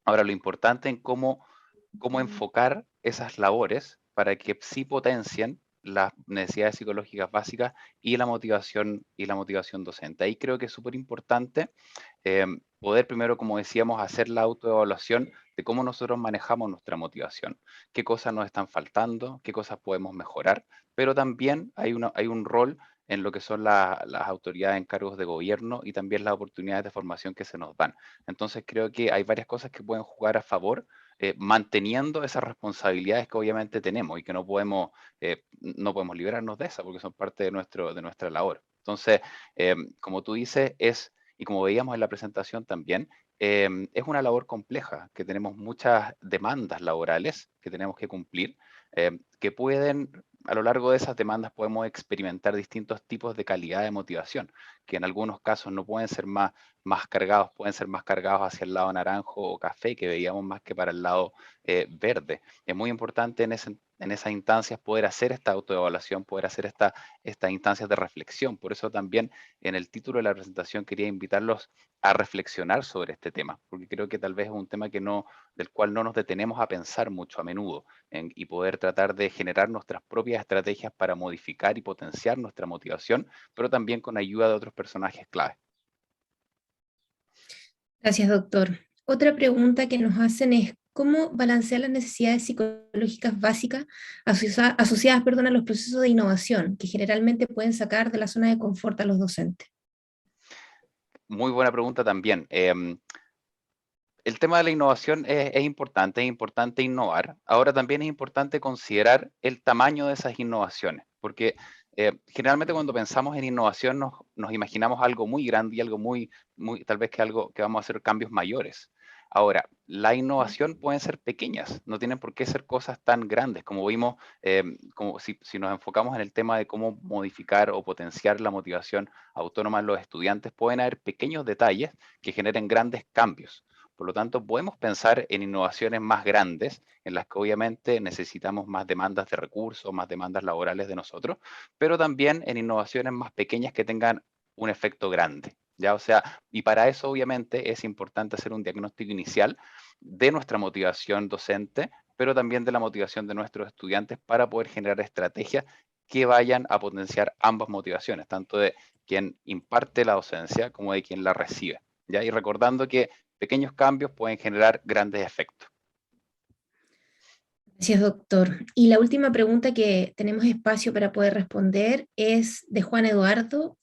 Ahora, lo importante en cómo enfocar esas labores para que sí potencien las necesidades psicológicas básicas y la motivación docente. Ahí creo que es súper importante poder primero, como decíamos, hacer la autoevaluación de cómo nosotros manejamos nuestra motivación, qué cosas nos están faltando, qué cosas podemos mejorar, pero también hay un rol en lo que son las autoridades en cargos de gobierno y también las oportunidades de formación que se nos dan. Entonces creo que hay varias cosas que pueden jugar a favor, manteniendo esas responsabilidades que obviamente tenemos y que no podemos librarnos de esas porque son parte de nuestra labor. Entonces, como tú dices, y como veíamos en la presentación también, es una labor compleja, que tenemos muchas demandas laborales que tenemos que cumplir, que pueden, a lo largo de esas demandas podemos experimentar distintos tipos de calidad de motivación, que en algunos casos no pueden ser más cargados, pueden ser más cargados hacia el lado naranjo o café, que veíamos más que para el lado verde. Es muy importante en esas instancias poder hacer esta autoevaluación, poder hacer estas instancias de reflexión. Por eso también en el título de la presentación quería invitarlos a reflexionar sobre este tema, porque creo que tal vez es un tema del cual no nos detenemos a pensar mucho a menudo y poder tratar de generar nuestras propias estrategias para modificar y potenciar nuestra motivación, pero también con ayuda de otros personajes clave. Gracias, doctor. Otra pregunta que nos hacen es, ¿cómo balancear las necesidades psicológicas básicas asociadas, perdón, a los procesos de innovación que generalmente pueden sacar de la zona de confort a los docentes? Muy buena pregunta también. El tema de la innovación es importante innovar. Ahora también es importante considerar el tamaño de esas innovaciones, porque generalmente cuando pensamos en innovación nos imaginamos algo muy grande y algo tal vez que algo que vamos a hacer cambios mayores. Ahora, la innovación pueden ser pequeñas, no tienen por qué ser cosas tan grandes, como vimos, como si nos enfocamos en el tema de cómo modificar o potenciar la motivación autónoma en los estudiantes, pueden haber pequeños detalles que generen grandes cambios. Por lo tanto, podemos pensar en innovaciones más grandes, en las que obviamente necesitamos más demandas de recursos, más demandas laborales de nosotros, pero también en innovaciones más pequeñas que tengan un efecto grande. ¿Ya? O sea, y para eso obviamente es importante hacer un diagnóstico inicial de nuestra motivación docente, pero también de la motivación de nuestros estudiantes para poder generar estrategias que vayan a potenciar ambas motivaciones, tanto de quien imparte la docencia como de quien la recibe. ¿Ya? Y recordando que pequeños cambios pueden generar grandes efectos. Gracias, doctor. Y la última pregunta que tenemos espacio para poder responder es de Juan Eduardo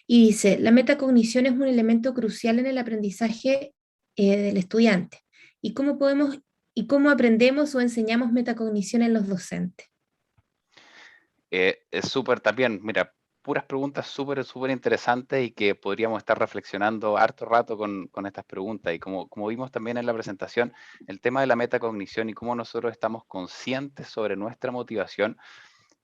y dice, la metacognición es un elemento crucial en el aprendizaje del estudiante. ¿Y cómo aprendemos o enseñamos metacognición en los docentes? Es súper también, mira, puras preguntas súper interesantes y que podríamos estar reflexionando harto rato con estas preguntas. Y como vimos también en la presentación, el tema de la metacognición y cómo nosotros estamos conscientes sobre nuestra motivación,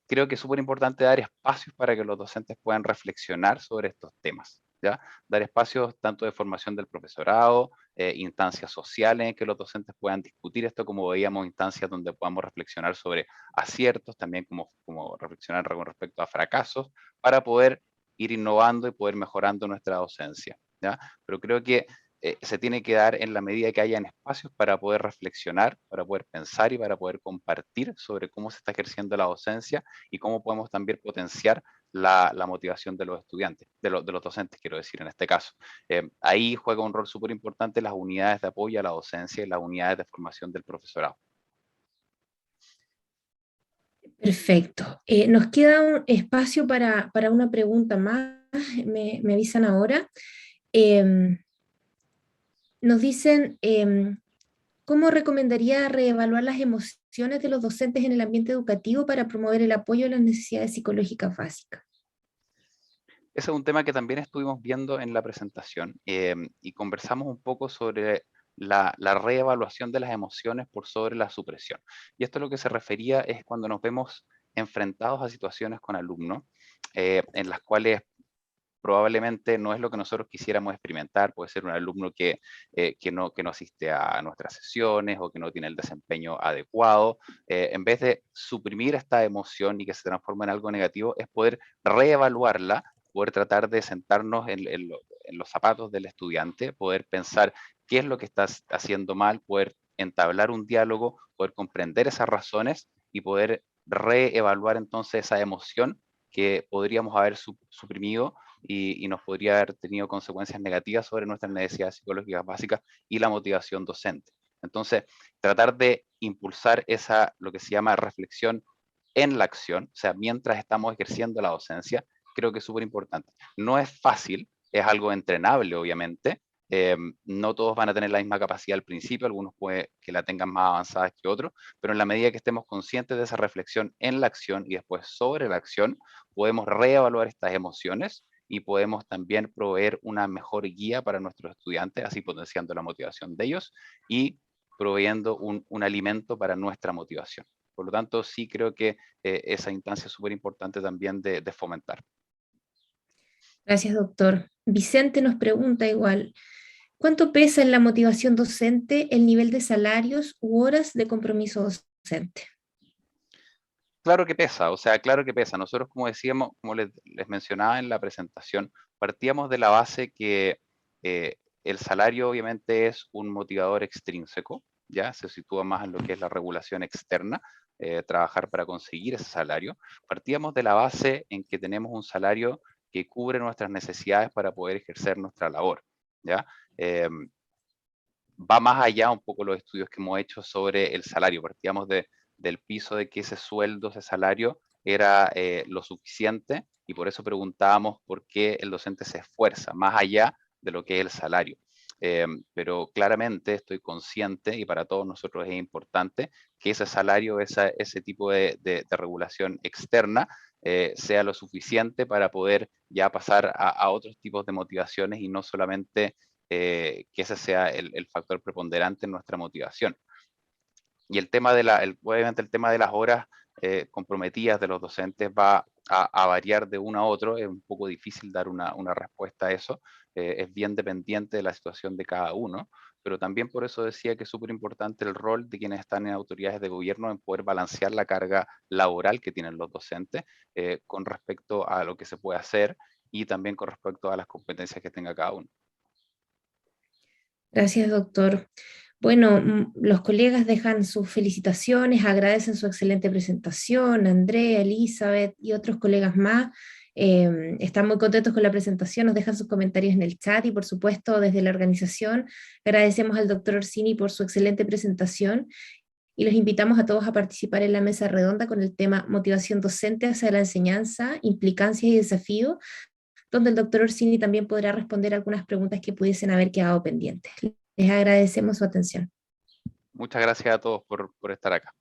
creo que es súper importante dar espacios para que los docentes puedan reflexionar sobre estos temas, ¿ya? Dar espacios tanto de formación del profesorado, instancias sociales en que los docentes puedan discutir esto, como veíamos, instancias donde podamos reflexionar sobre aciertos, también como reflexionar con respecto a fracasos, para poder ir innovando y poder mejorando nuestra docencia, ¿ya? Pero creo que se tiene que dar en la medida que hayan espacios para poder reflexionar, para poder pensar y para poder compartir sobre cómo se está ejerciendo la docencia y cómo podemos también potenciar la motivación de los estudiantes, de los docentes, quiero decir, en este caso. Ahí juega un rol súper importante las unidades de apoyo a la docencia y las unidades de formación del profesorado. Perfecto. Nos queda un espacio para una pregunta más, me avisan ahora. Em, Nos dicen, ¿cómo recomendaría reevaluar las emociones de los docentes en el ambiente educativo para promover el apoyo a las necesidades psicológicas básicas? Ese es un tema que también estuvimos viendo en la presentación y conversamos un poco sobre la reevaluación de las emociones por sobre la supresión. Y esto lo que se refería es cuando nos vemos enfrentados a situaciones con alumnos en las cuales probablemente no es lo que nosotros quisiéramos experimentar. Puede ser un alumno que no asiste a nuestras sesiones o que no tiene el desempeño adecuado. En vez de suprimir esta emoción y que se transforme en algo negativo, es poder reevaluarla, poder tratar de sentarnos en los zapatos del estudiante, poder pensar qué es lo que estás haciendo mal, poder entablar un diálogo, poder comprender esas razones y poder reevaluar entonces esa emoción que podríamos haber suprimido y nos podría haber tenido consecuencias negativas sobre nuestras necesidades psicológicas básicas y la motivación docente. Entonces, tratar de impulsar lo que se llama reflexión en la acción, o sea, mientras estamos ejerciendo la docencia, creo que es súper importante. No es fácil, es algo entrenable, obviamente. No todos van a tener la misma capacidad al principio, algunos puede que la tengan más avanzadas que otros, pero en la medida que estemos conscientes de esa reflexión en la acción y después sobre la acción, podemos reevaluar estas emociones y podemos también proveer una mejor guía para nuestros estudiantes, así potenciando la motivación de ellos y proveyendo un alimento para nuestra motivación. Por lo tanto, sí creo que esa instancia es súper importante también de fomentar. Gracias, doctor. Vicente nos pregunta igual, ¿cuánto pesa en la motivación docente el nivel de salarios u horas de compromiso docente? Claro que pesa, o sea, claro que pesa. Nosotros, como decíamos, como les mencionaba en la presentación, partíamos de la base que el salario obviamente es un motivador extrínseco, ya se sitúa más en lo que es la regulación externa, trabajar para conseguir ese salario. Partíamos de la base en que tenemos un salario que cubre nuestras necesidades para poder ejercer nuestra labor, ¿ya? Va más allá un poco los estudios que hemos hecho sobre el salario. Partíamos del piso de que ese sueldo, ese salario, era lo suficiente y por eso preguntábamos por qué el docente se esfuerza, más allá de lo que es el salario. Pero claramente estoy consciente, y para todos nosotros es importante, que ese salario, ese tipo de regulación externa, sea lo suficiente para poder ya pasar a otros tipos de motivaciones y no solamente que ese sea el factor preponderante en nuestra motivación. Y el tema obviamente el tema de las horas comprometidas de los docentes va a variar de uno a otro, es un poco difícil dar una respuesta a eso, es bien dependiente de la situación de cada uno, pero también por eso decía que es súper importante el rol de quienes están en autoridades de gobierno en poder balancear la carga laboral que tienen los docentes con respecto a lo que se puede hacer y también con respecto a las competencias que tenga cada uno. Gracias, doctor. Bueno, los colegas dejan sus felicitaciones, agradecen su excelente presentación, Andrea, Elizabeth y otros colegas más. Están muy contentos con la presentación, nos dejan sus comentarios en el chat y por supuesto desde la organización agradecemos al doctor Orsini por su excelente presentación y los invitamos a todos a participar en la mesa redonda con el tema Motivación docente hacia la enseñanza, implicancias y desafíos, donde el doctor Orsini también podrá responder algunas preguntas que pudiesen haber quedado pendientes. Les agradecemos su atención. Muchas gracias a todos por estar acá.